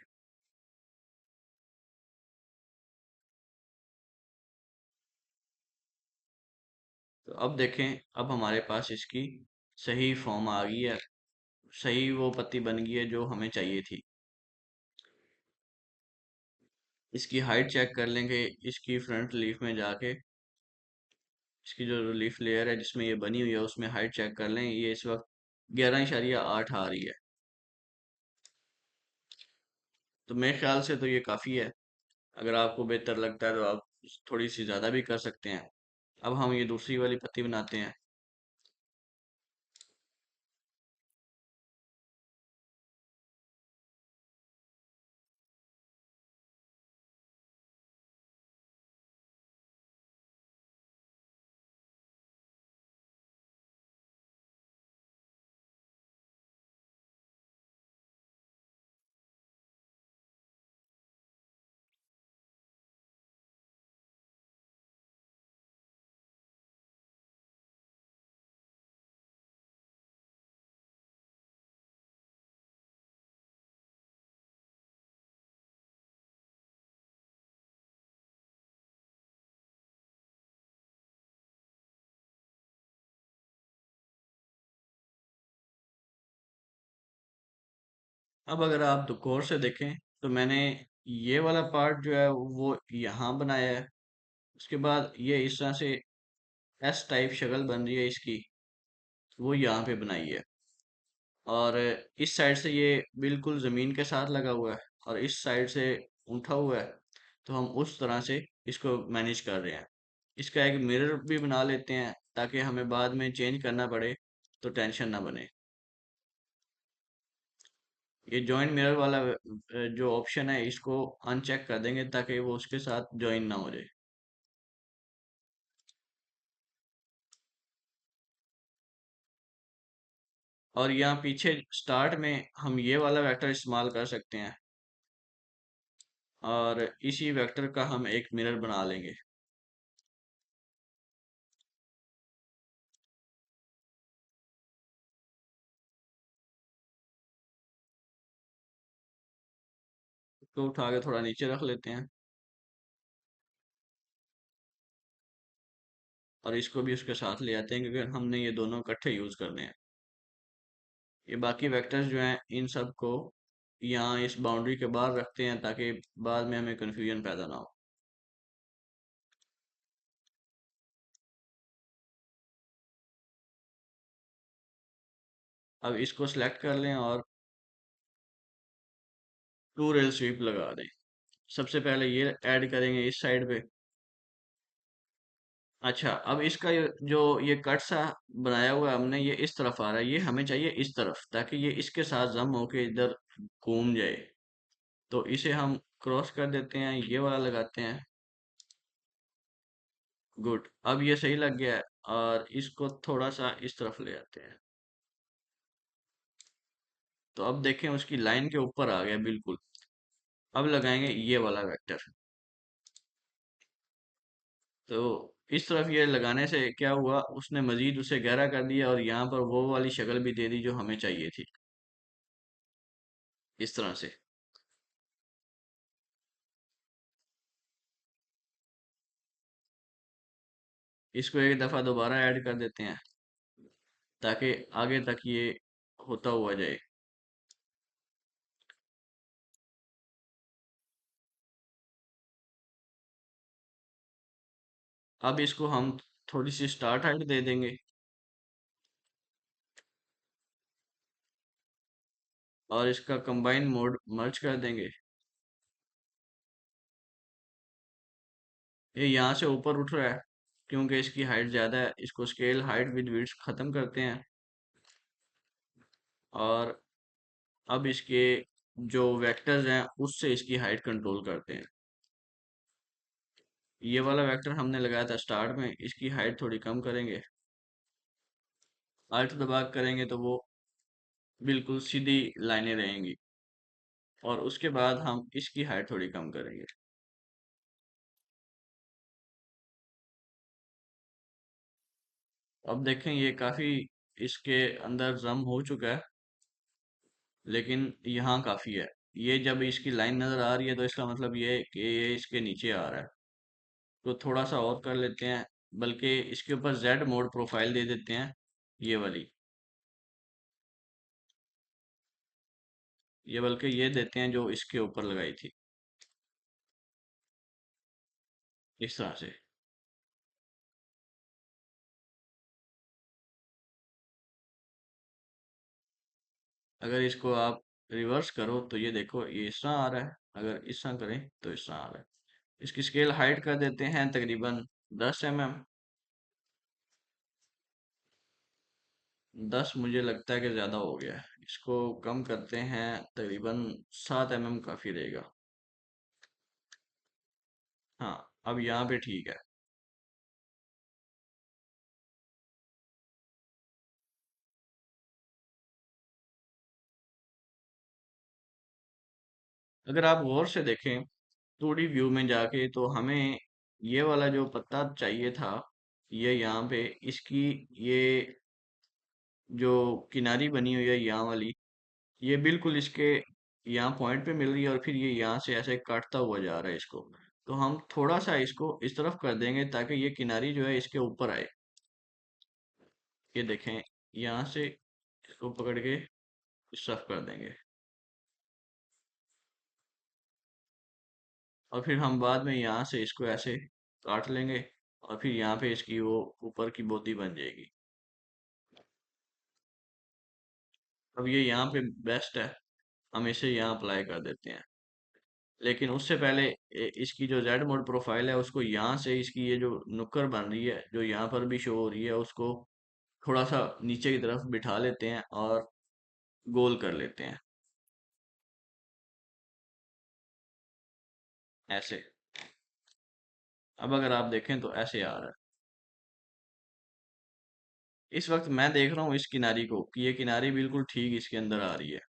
तो अब देखें, अब हमारे पास इसकी सही फॉर्म आ गई है, सही वो पत्ती बन गई है जो हमें चाहिए थी। इसकी हाइट चेक कर लेंगे, इसकी फ्रंट लीफ में जाके इसकी जो लीफ लेयर है जिसमें ये बनी हुई है उसमें हाइट चेक कर लें। ये इस वक्त 11.8 आ रही है। तो मेरे ख्याल से तो ये काफ़ी है। अगर आपको बेहतर लगता है तो आप थोड़ी सी ज़्यादा भी कर सकते हैं। अब हम ये दूसरी वाली पत्ती बनाते हैं। अब अगर आप गौर से देखें तो मैंने ये वाला पार्ट जो है वो यहाँ बनाया है। उसके बाद ये इस तरह से एस टाइप शक्ल बन रही है इसकी, वो यहाँ पे बनाई है। और इस साइड से ये बिल्कुल ज़मीन के साथ लगा हुआ है और इस साइड से उठा हुआ है। तो हम उस तरह से इसको मैनेज कर रहे हैं। इसका एक मिरर भी बना लेते हैं ताकि हमें बाद में चेंज करना पड़े तो टेंशन ना बने। ये जॉइंट मिरर वाला जो ऑप्शन है इसको अनचेक कर देंगे ताकि वो उसके साथ ज्वाइन ना हो जाए। और यहाँ पीछे स्टार्ट में हम ये वाला वेक्टर इस्तेमाल कर सकते हैं और इसी वेक्टर का हम एक मिरर बना लेंगे। तो उठा के थोड़ा नीचे रख लेते हैं और इसको भी उसके साथ ले आते हैं क्योंकि हमने ये दोनों इकट्ठे यूज करने हैं। ये बाकी वेक्टर्स जो हैं इन सब को यहाँ इस बाउंड्री के बाहर रखते हैं ताकि बाद में हमें कंफ्यूजन पैदा ना हो। अब इसको सिलेक्ट कर लें और टू रेल स्वीप लगा दें। सबसे पहले ये ऐड करेंगे इस साइड पे। अच्छा, अब इसका जो ये कट सा बनाया हुआ है हमने, ये इस तरफ आ रहा है, ये हमें चाहिए इस तरफ ताकि ये इसके साथ जम होके इधर घूम जाए। तो इसे हम क्रॉस कर देते हैं, ये वाला लगाते हैं। गुड, अब ये सही लग गया है। और इसको थोड़ा सा इस तरफ ले आते हैं। तो अब देखें उसकी लाइन के ऊपर आ गया बिल्कुल। अब लगाएंगे ये वाला वेक्टर। तो इस तरफ ये लगाने से क्या हुआ, उसने मजीद उसे गहरा कर दिया और यहाँ पर वो वाली शक्ल भी दे दी जो हमें चाहिए थी, इस तरह से। इसको एक दफ़ा दोबारा ऐड कर देते हैं ताकि आगे तक ये होता हुआ जाए। अब इसको हम थोड़ी सी स्टार्ट हाइट दे देंगे और इसका कंबाइन मोड मर्ज कर देंगे। ये यहाँ से ऊपर उठ रहा है क्योंकि इसकी हाइट ज़्यादा है। इसको स्केल हाइट विद विड्थ ख़त्म करते हैं और अब इसके जो वेक्टर्स हैं उससे इसकी हाइट कंट्रोल करते हैं। ये वाला वेक्टर हमने लगाया था स्टार्ट में, इसकी हाइट थोड़ी कम करेंगे। अल्ट दबा के करेंगे तो वो बिल्कुल सीधी लाइनें रहेंगी। और उसके बाद हम इसकी हाइट थोड़ी कम करेंगे। अब देखें ये काफ़ी इसके अंदर जम हो चुका है, लेकिन यहाँ काफ़ी है। ये जब इसकी लाइन नज़र आ रही है तो इसका मतलब ये है कि ये इसके नीचे आ रहा है। तो थोड़ा सा और कर लेते हैं, बल्कि इसके ऊपर जेड मोड प्रोफाइल दे देते हैं, ये वाली। ये बल्कि ये देते हैं जो इसके ऊपर लगाई थी, इस तरह से। अगर इसको आप रिवर्स करो तो ये देखो ये इस तरह आ रहा है, अगर इस तरह करें तो इस तरह आ रहा है। इसकी स्केल हाइट कर देते हैं तकरीबन 10 mm। 10 मुझे लगता है कि ज़्यादा हो गया है, इसको कम करते हैं, तकरीबन 7 mm काफ़ी रहेगा। हाँ, अब यहाँ पे ठीक है। अगर आप गौर से देखें 2D व्यू में जाके तो हमें ये वाला जो पत्ता चाहिए था, ये यहाँ पे इसकी ये जो किनारी बनी हुई है यहाँ वाली, ये बिल्कुल इसके यहाँ पॉइंट पे मिल रही है और फिर ये यहाँ से ऐसे काटता हुआ जा रहा है इसको। तो हम थोड़ा सा इसको इस तरफ कर देंगे ताकि ये किनारी जो है इसके ऊपर आए। ये देखें, यहाँ से इसको पकड़ के इस तरफ कर देंगे। और फिर हम बाद में यहाँ से इसको ऐसे काट लेंगे और फिर यहाँ पे इसकी वो ऊपर की बोती बन जाएगी। अब ये यहाँ पे बेस्ट है, हम इसे यहाँ अप्लाई कर देते हैं। लेकिन उससे पहले इसकी जो जेड मोड प्रोफाइल है उसको यहाँ से इसकी ये जो नुक्कड़ बन रही है जो यहाँ पर भी शो हो रही है उसको थोड़ा सा नीचे की तरफ बिठा लेते हैं और गोल कर लेते हैं ऐसे। अब अगर आप देखें तो ऐसे आ रहा है। इस वक्त मैं देख रहा हूँ इस किनारी को कि ये किनारी बिल्कुल ठीक इसके अंदर आ रही है।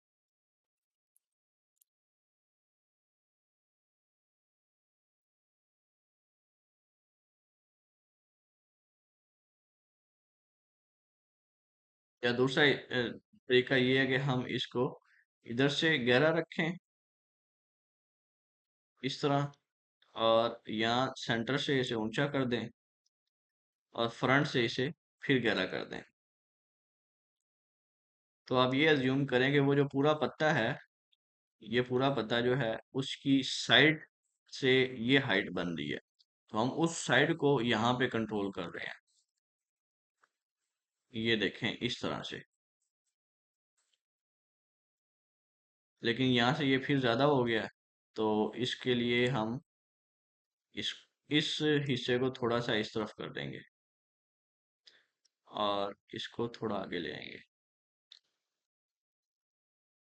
या दूसरा तरीका ये है कि हम इसको इधर से गहरा रखें इस तरह, और यहाँ सेंटर से इसे ऊंचा कर दें और फ्रंट से इसे फिर गहरा कर दें। तो आप ये अज्यूम करें कि वो जो पूरा पत्ता है, ये पूरा पत्ता जो है उसकी साइड से ये हाइट बन रही है, तो हम उस साइड को यहाँ पे कंट्रोल कर रहे हैं। ये देखें इस तरह से। लेकिन यहाँ से ये फिर ज़्यादा हो गया है, तो इसके लिए हम इस इस हिस्से को थोड़ा सा इस तरफ कर देंगे और इसको थोड़ा आगे ले आएंगे।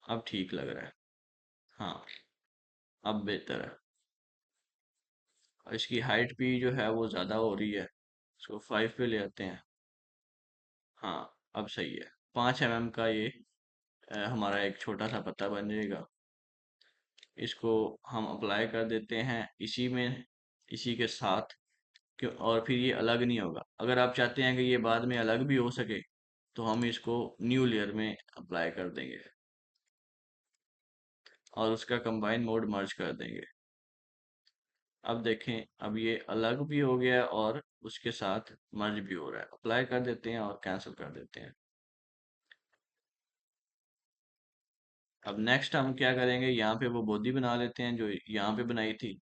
अब ठीक लग रहा है। हाँ, अब बेहतर है। और इसकी हाइट भी जो है वो ज़्यादा हो रही है, इसको 5 पे ले आते हैं। हाँ, अब सही है। 5 mm का ये हमारा एक छोटा सा पत्ता बन जाएगा। इसको हम अप्लाई कर देते हैं इसी में, इसी के साथ। क्यों, और फिर ये अलग नहीं होगा। अगर आप चाहते हैं कि ये बाद में अलग भी हो सके तो हम इसको न्यू लेयर में अप्लाई कर देंगे और उसका कंबाइन मोड मर्ज कर देंगे। अब देखें, अब ये अलग भी हो गया और उसके साथ मर्ज भी हो रहा है। अप्लाई कर देते हैं और कैंसिल कर देते हैं। अब नेक्स्ट हम क्या करेंगे, यहाँ पे वो बॉडी बना लेते हैं जो यहाँ पे बनाई थी।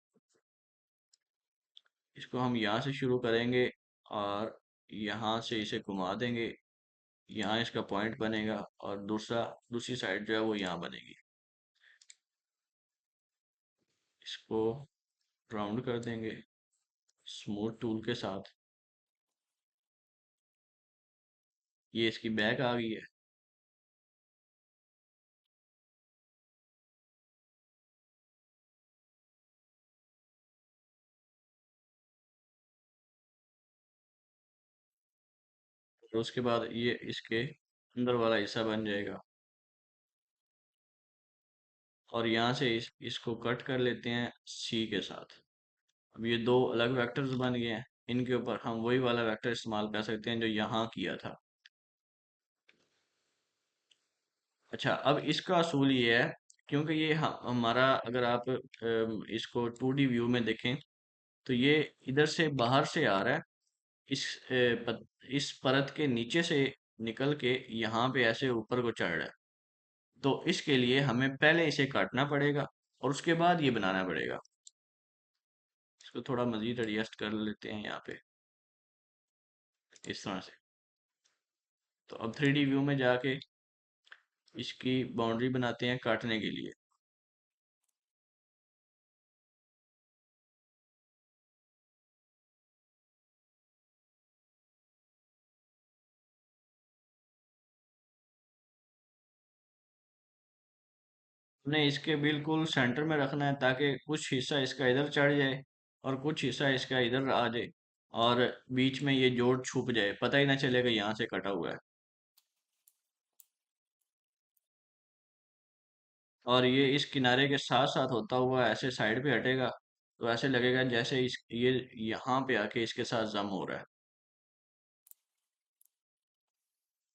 इसको हम यहाँ से शुरू करेंगे और यहाँ से इसे घुमा देंगे। यहाँ इसका पॉइंट बनेगा और दूसरी साइड जो है वो यहाँ बनेगी। इसको राउंड कर देंगे स्मूथ टूल के साथ। ये इसकी बैक आ गई है। और उसके बाद ये इसके अंदर वाला हिस्सा बन जाएगा और यहाँ से इसको कट कर लेते हैं सी के साथ। अब ये दो अलग वेक्टर्स बन गए हैं। इनके ऊपर हम वही वाला वेक्टर इस्तेमाल कर सकते हैं जो यहाँ किया था। अच्छा, अब इसका असूल ये है, क्योंकि ये हमारा, अगर आप इसको 2D व्यू में देखें तो ये इधर से बाहर से आ रहा है। इस परत के नीचे से निकल के यहाँ पे ऐसे ऊपर को चढ़ रहा है। तो इसके लिए हमें पहले इसे काटना पड़ेगा और उसके बाद ये बनाना पड़ेगा। इसको थोड़ा मजीद एडजस्ट कर लेते हैं यहाँ पे इस तरह से। तो अब 3D व्यू में जाके इसकी बाउंड्री बनाते हैं काटने के लिए। हमने इसके बिल्कुल सेंटर में रखना है ताकि कुछ हिस्सा इसका इधर चढ़ जाए और कुछ हिस्सा इसका इधर आ जाए और बीच में ये जोड़ छुप जाए, पता ही ना चलेगा यहाँ से कटा हुआ है। और ये इस किनारे के साथ साथ होता हुआ ऐसे साइड पे हटेगा, तो ऐसे लगेगा जैसे इस ये यहाँ पे आके इसके साथ जम हो रहा है।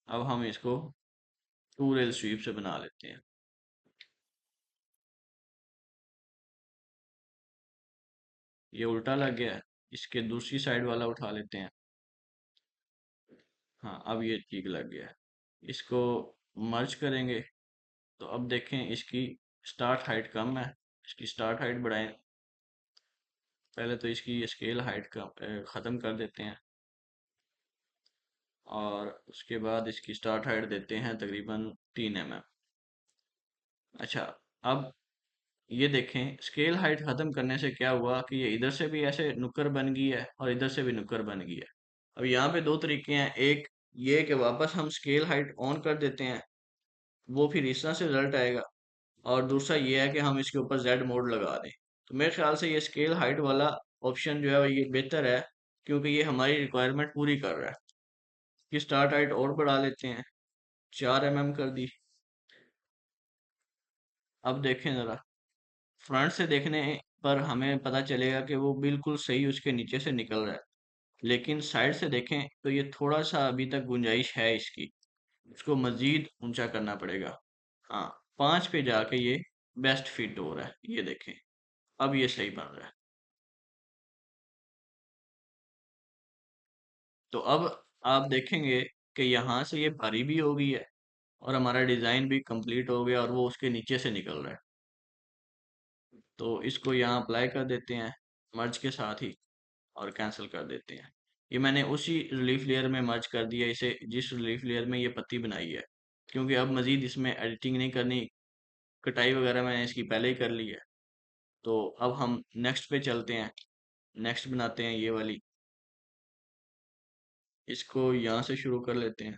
अब हम इसको टू रेल स्वीप से बना लेते हैं। ये उल्टा लग गया है, इसके दूसरी साइड वाला उठा लेते हैं। हाँ, अब ये ठीक लग गया है। इसको मर्ज करेंगे तो अब देखें इसकी स्टार्ट हाइट कम है, इसकी स्टार्ट हाइट बढ़ाएं। पहले तो इसकी स्केल हाइट का ख़त्म कर देते हैं, और उसके बाद इसकी स्टार्ट हाइट देते हैं तकरीबन 3 mm। अच्छा, अब ये देखें, स्केल हाइट ख़त्म करने से क्या हुआ कि ये इधर से भी ऐसे नुक्कड़ बन गई है और इधर से भी नुक्कड़ बन गई है। अब यहाँ पे दो तरीके हैं, एक ये कि वापस हम स्केल हाइट ऑन कर देते हैं, वो फिर इस तरह से रिजल्ट आएगा, और दूसरा ये है कि हम इसके ऊपर जेड मोड लगा दें। तो मेरे ख्याल से ये स्केल हाइट वाला ऑप्शन जो है ये बेहतर है, क्योंकि ये हमारी रिक्वायरमेंट पूरी कर रहा है। कि स्टार्ट हाइट और बढ़ा लेते हैं, 4 mm कर दी। अब देखें ज़रा, फ्रंट से देखने पर हमें पता चलेगा कि वो बिल्कुल सही उसके नीचे से निकल रहा है, लेकिन साइड से देखें तो ये थोड़ा सा अभी तक गुंजाइश है इसकी, इसको मजीद ऊंचा करना पड़ेगा। हाँ, 5 पे जाके ये बेस्ट फिट हो रहा है, ये देखें, अब ये सही बन रहा है। तो अब आप देखेंगे कि यहाँ से ये भारी भी हो गई है, और हमारा डिज़ाइन भी कंप्लीट हो गया, और वो उसके नीचे से निकल रहा है। तो इसको यहाँ अप्लाई कर देते हैं मर्ज के साथ ही, और कैंसिल कर देते हैं। ये मैंने उसी रिलीफ लेयर में मर्ज कर दिया इसे, जिस रिलीफ लेयर में ये पत्ती बनाई है, क्योंकि अब मज़ीद इसमें एडिटिंग नहीं करनी, कटाई वगैरह मैंने इसकी पहले ही कर ली है। तो अब हम नेक्स्ट पे चलते हैं, नेक्स्ट बनाते हैं ये वाली। इसको यहाँ से शुरू कर लेते हैं।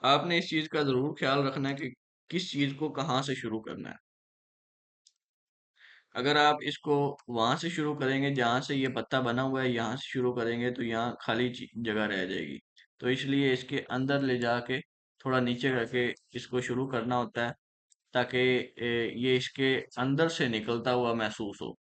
आपने इस चीज़ का ज़रूर ख्याल रखना है कि किस चीज़ को कहाँ से शुरू करना है। अगर आप इसको वहां से शुरू करेंगे जहां से ये पत्ता बना हुआ है, यहाँ से शुरू करेंगे तो यहाँ खाली जगह रह जाएगी। तो इसलिए इसके अंदर ले जाके थोड़ा नीचे करके इसको शुरू करना होता है, ताकि ये इसके अंदर से निकलता हुआ महसूस हो।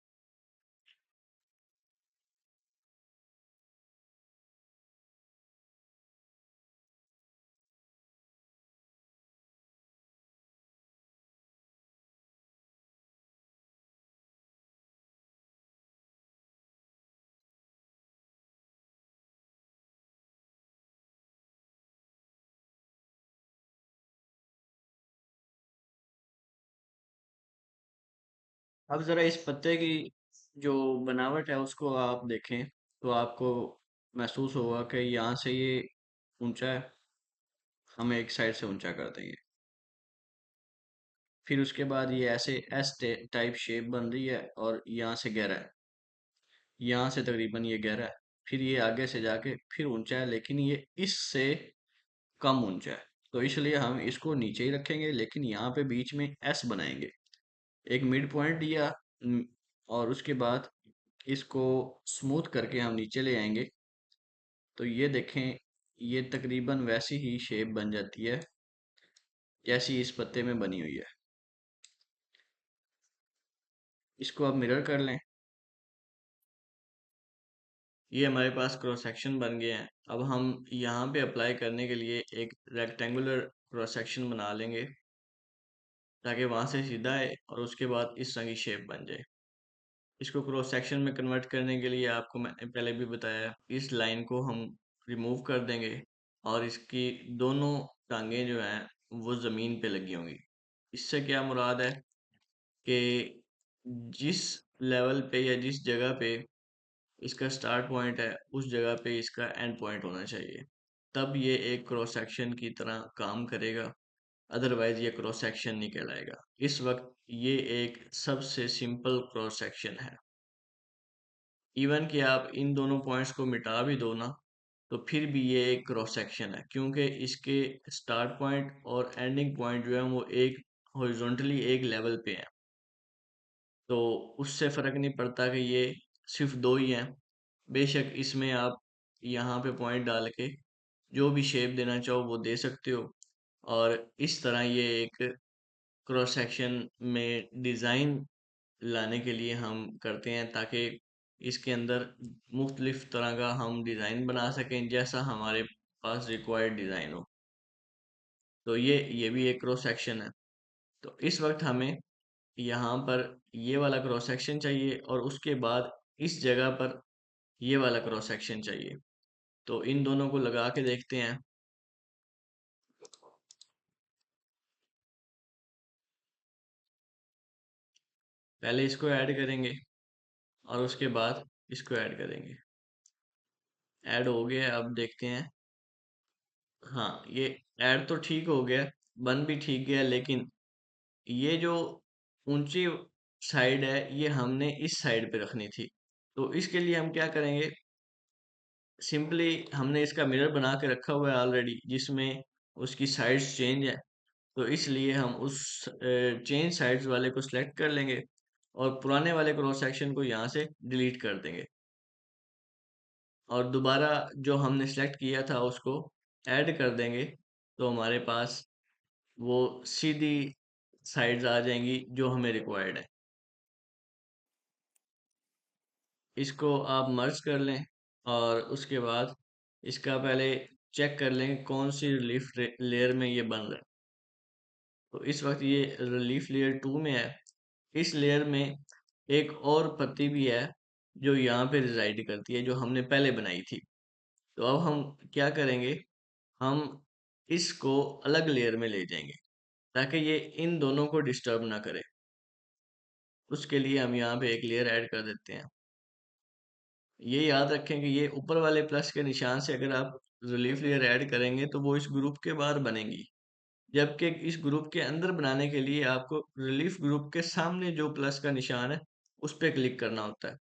अब जरा इस पत्ते की जो बनावट है उसको आप देखें, तो आपको महसूस होगा कि यहाँ से ये ऊंचा है, हम एक साइड से ऊंचा कर देंगे। फिर उसके बाद ये ऐसे एस टाइप शेप बन रही है, और यहाँ से गहरा है, यहाँ से तकरीबन ये गहरा है। फिर ये आगे से जाके फिर ऊंचा है, लेकिन ये इससे कम ऊंचा है। तो इसलिए हम इसको नीचे ही रखेंगे, लेकिन यहाँ पे बीच में एस बनाएंगे, एक मिड पॉइंट दिया। और उसके बाद इसको स्मूथ करके हम नीचे ले आएंगे। तो ये देखें, ये तकरीबन वैसी ही शेप बन जाती है जैसी इस पत्ते में बनी हुई है। इसको अब मिरर कर लें। ये हमारे पास क्रॉस सेक्शन बन गए हैं। अब हम यहाँ पे अप्लाई करने के लिए एक रेक्टेंगुलर क्रॉस सेक्शन बना लेंगे, ताकि वहां से सीधा आए और उसके बाद इस तरह की शेप बन जाए। इसको क्रॉस सेक्शन में कन्वर्ट करने के लिए आपको मैंने पहले भी बताया, इस लाइन को हम रिमूव कर देंगे, और इसकी दोनों टांगें जो हैं वो ज़मीन पे लगी होंगी। इससे क्या मुराद है कि जिस लेवल पे या जिस जगह पे इसका स्टार्ट पॉइंट है, उस जगह पे इसका एंड पॉइंट होना चाहिए, तब ये एक क्रॉस सेक्शन की तरह काम करेगा। अदरवाइज ये क्रॉस सेक्शन नहीं कहलाएगा। इस वक्त ये एक सबसे सिंपल क्रॉस सेक्शन है। इवन कि आप इन दोनों पॉइंट्स को मिटा भी दो ना, तो फिर भी ये एक क्रॉस सेक्शन है, क्योंकि इसके स्टार्ट पॉइंट और एंडिंग पॉइंट जो है वो एक हॉरिजॉन्टली एक लेवल पे है। तो उससे फ़र्क नहीं पड़ता कि ये सिर्फ दो ही हैं। बेशक इसमें आप यहाँ पे पॉइंट डाल के जो भी शेप देना चाहो वो दे सकते हो। और इस तरह ये एक क्रॉस सेक्शन में डिज़ाइन लाने के लिए हम करते हैं, ताकि इसके अंदर मुख्तलिफ तरह का हम डिज़ाइन बना सकें, जैसा हमारे पास रिक्वायर्ड डिज़ाइन हो। तो ये भी एक क्रॉस सेक्शन है। तो इस वक्त हमें यहाँ पर ये वाला क्रॉस सेक्शन चाहिए, और उसके बाद इस जगह पर ये वाला क्रॉस सेक्शन चाहिए। तो इन दोनों को लगा के देखते हैं। पहले इसको ऐड करेंगे, और उसके बाद इसको ऐड करेंगे। ऐड हो गया, अब देखते हैं। हाँ, ये ऐड तो ठीक हो गया, बन भी ठीक गया, लेकिन ये जो ऊंची साइड है ये हमने इस साइड पे रखनी थी। तो इसके लिए हम क्या करेंगे, सिंपली हमने इसका मिरर बना के रखा हुआ है ऑलरेडी, जिसमें उसकी साइड्स चेंज है। तो इसलिए हम उस चेंज साइड्स वाले को सिलेक्ट कर लेंगे और पुराने वाले क्रॉस सेक्शन को यहाँ से डिलीट कर देंगे, और दोबारा जो हमने सेलेक्ट किया था उसको ऐड कर देंगे। तो हमारे पास वो सीधी साइड्स आ जाएंगी जो हमें रिक्वायर्ड है। इसको आप मर्ज कर लें और उसके बाद इसका पहले चेक कर लें कौन सी रिलीफ लेयर में ये बन रहा है। तो इस वक्त ये रिलीफ लेयर 2 में है। इस लेयर में एक और पत्ती भी है जो यहाँ पे रिजाइड करती है, जो हमने पहले बनाई थी। तो अब हम क्या करेंगे, हम इसको अलग लेयर में ले जाएंगे ताकि ये इन दोनों को डिस्टर्ब ना करे। उसके लिए हम यहाँ पे एक लेयर ऐड कर देते हैं। ये याद रखें कि ये ऊपर वाले प्लस के निशान से अगर आप रिलीफ लेयर ऐड करेंगे तो वो इस ग्रुप के बाहर बनेंगी, जबकि इस ग्रुप के अंदर बनाने के लिए आपको रिलीफ ग्रुप के सामने जो प्लस का निशान है उस पर क्लिक करना होता है।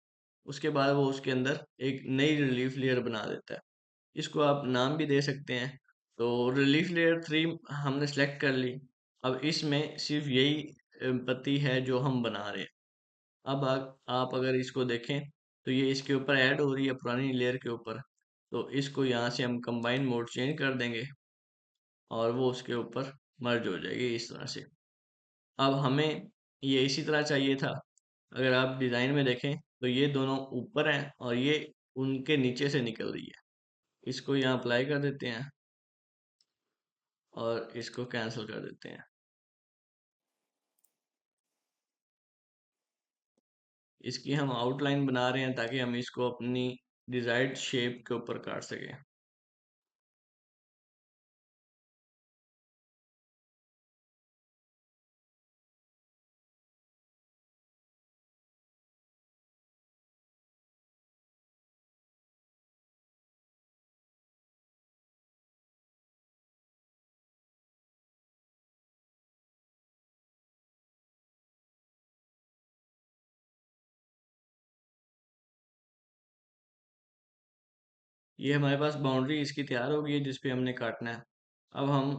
उसके बाद वो उसके अंदर एक नई रिलीफ लेयर बना देता है। इसको आप नाम भी दे सकते हैं। तो रिलीफ लेयर 3 हमने सेलेक्ट कर ली। अब इसमें सिर्फ यही पत्ती है जो हम बना रहे हैं। अब आप अगर इसको देखें तो ये इसके ऊपर ऐड हो रही है पुरानी लेयर के ऊपर। तो इसको यहाँ से हम कंबाइन मोड चेंज कर देंगे और वो उसके ऊपर मर्ज हो जाएगी इस तरह से। अब हमें ये इसी तरह चाहिए था। अगर आप डिज़ाइन में देखें तो ये दोनों ऊपर हैं और ये उनके नीचे से निकल रही है। इसको यहाँ अप्लाई कर देते हैं और इसको कैंसिल कर देते हैं। इसकी हम आउटलाइन बना रहे हैं ताकि हम इसको अपनी डिजायर्ड शेप के ऊपर काट सकें। ये हमारे पास बाउंड्री इसकी तैयार हो गई है जिस पे हमने काटना है। अब हम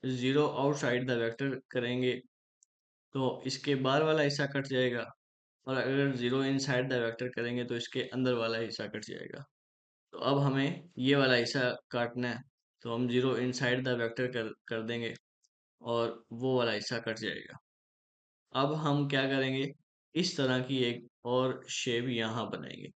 जीरो आउटसाइड द वेक्टर करेंगे तो इसके बाहर वाला हिस्सा कट जाएगा, और अगर जीरो इनसाइड द वेक्टर करेंगे तो इसके अंदर वाला हिस्सा कट जाएगा। तो अब हमें ये वाला हिस्सा काटना है, तो हम जीरो इनसाइड द वेक्टर कर देंगे और वो वाला हिस्सा कट जाएगा। अब हम क्या करेंगे, इस तरह की एक और शेप यहाँ बनाएंगे।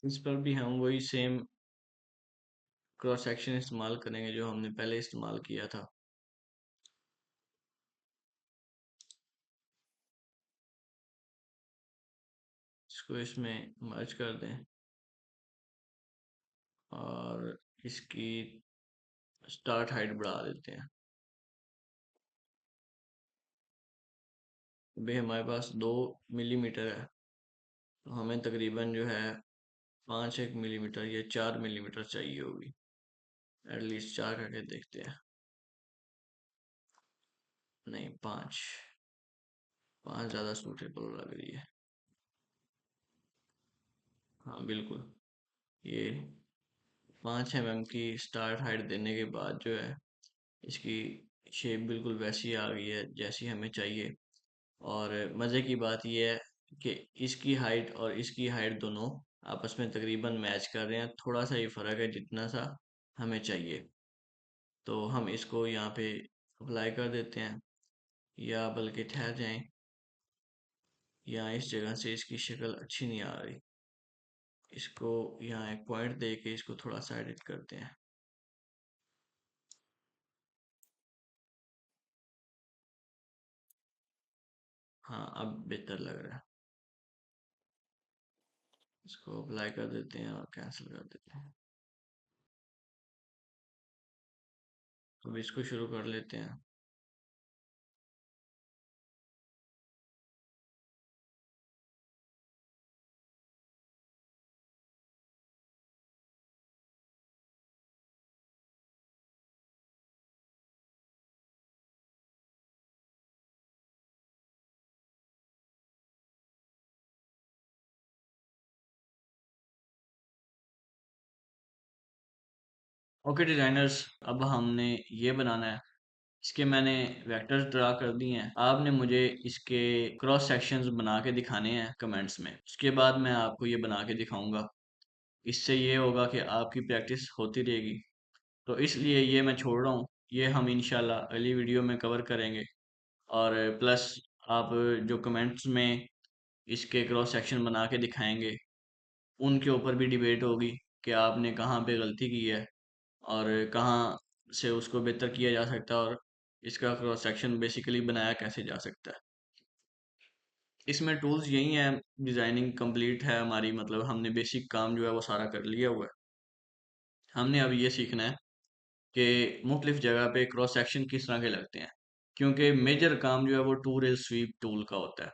इस पर भी हम वही सेम क्रॉस सेक्शन इस्तेमाल करेंगे जो हमने पहले इस्तेमाल किया था। इसको इसमें मर्ज कर दें और इसकी स्टार्ट हाइट बढ़ा देते हैं। अभी हमारे पास 2 मिलीमीटर है, तो हमें तकरीबन जो है 5 1 मिलीमीटर या 4 मिलीमीटर चाहिए होगी। एटलीस्ट 4 करके देखते हैं। नहीं, 5। 5 ज़्यादा सूटेबल लग रही है। हाँ बिल्कुल, ये 5 mm की स्टार्ट हाइट देने के बाद जो है इसकी शेप बिल्कुल वैसी आ गई है जैसी हमें चाहिए। और मज़े की बात यह है कि इसकी हाइट और इसकी हाइट दोनों आपस में तकरीबन मैच कर रहे हैं, थोड़ा सा ही फ़र्क है जितना सा हमें चाहिए। तो हम इसको यहाँ पे अप्लाई कर देते हैं, या बल्कि ठहर जाएं, यहाँ इस जगह से इसकी शक्ल अच्छी नहीं आ रही। इसको यहाँ एक पॉइंट दे के इसको थोड़ा सा एडिट करते हैं। हाँ, अब बेहतर लग रहा है। इसको अप्लाई कर देते हैं और कैंसिल कर देते हैं। अब इसको शुरू कर लेते हैं। ओके डिजाइनर्स, अब हमने ये बनाना है। इसके मैंने वेक्टर्स ड्रा कर दिए हैं। आपने मुझे इसके क्रॉस सेक्शंस बना के दिखाने हैं कमेंट्स में। उसके बाद मैं आपको ये बना के दिखाऊंगा। इससे ये होगा कि आपकी प्रैक्टिस होती रहेगी। तो इसलिए ये मैं छोड़ रहा हूँ। ये हम इंशाल्लाह अगली वीडियो में कवर करेंगे। और प्लस आप जो कमेंट्स में इसके क्रॉस सेक्शन बना के दिखाएंगे, उनके ऊपर भी डिबेट होगी कि आपने कहाँ पे गलती की है और कहाँ से उसको बेहतर किया जा सकता है, और इसका क्रॉस सेक्शन बेसिकली बनाया कैसे जा सकता है। इसमें टूल्स यही हैं। डिज़ाइनिंग कंप्लीट है हमारी, मतलब हमने बेसिक काम जो है वो सारा कर लिया हुआ है। हमने अब ये सीखना है कि मुख्तलिफ जगह पे क्रॉस सेक्शन किस तरह के लगते हैं, क्योंकि मेजर काम जो है वो टू रेल स्वीप टूल का होता है।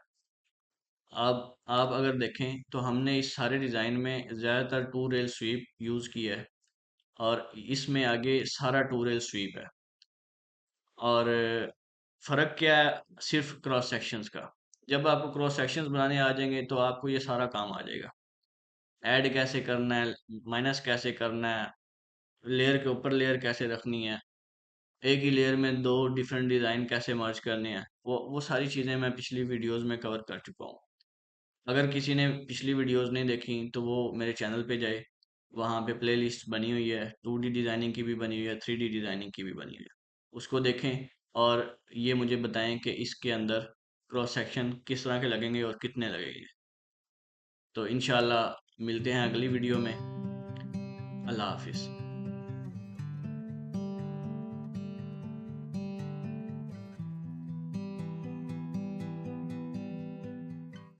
आप अगर देखें तो हमने इस सारे डिज़ाइन में ज़्यादातर टू रेल स्वीप यूज़ किया है, और इसमें आगे सारा टू रेल स्वीप है। और फ़र्क क्या है, सिर्फ क्रॉस सेक्शंस का। जब आपको क्रॉस सेक्शंस बनाने आ जाएंगे तो आपको ये सारा काम आ जाएगा। ऐड कैसे करना है, माइनस कैसे करना है, लेयर के ऊपर लेयर कैसे रखनी है, एक ही लेयर में दो डिफरेंट डिज़ाइन कैसे मर्ज करने हैं, वो सारी चीज़ें मैं पिछली वीडियोस में कवर कर चुका हूँ। अगर किसी ने पिछली वीडियोस नहीं देखी तो वो मेरे चैनल पे जाए। वहाँ पे प्लेलिस्ट बनी हुई है, 2D डिज़ाइनिंग की भी बनी हुई है, 3D डिज़ाइनिंग की भी बनी हुई है। उसको देखें और ये मुझे बताएं कि इसके अंदर क्रॉस सेक्शन किस तरह के लगेंगे और कितने लगेंगे। तो इंशाल्लाह मिलते हैं अगली वीडियो में। अल्लाह हाफिज़।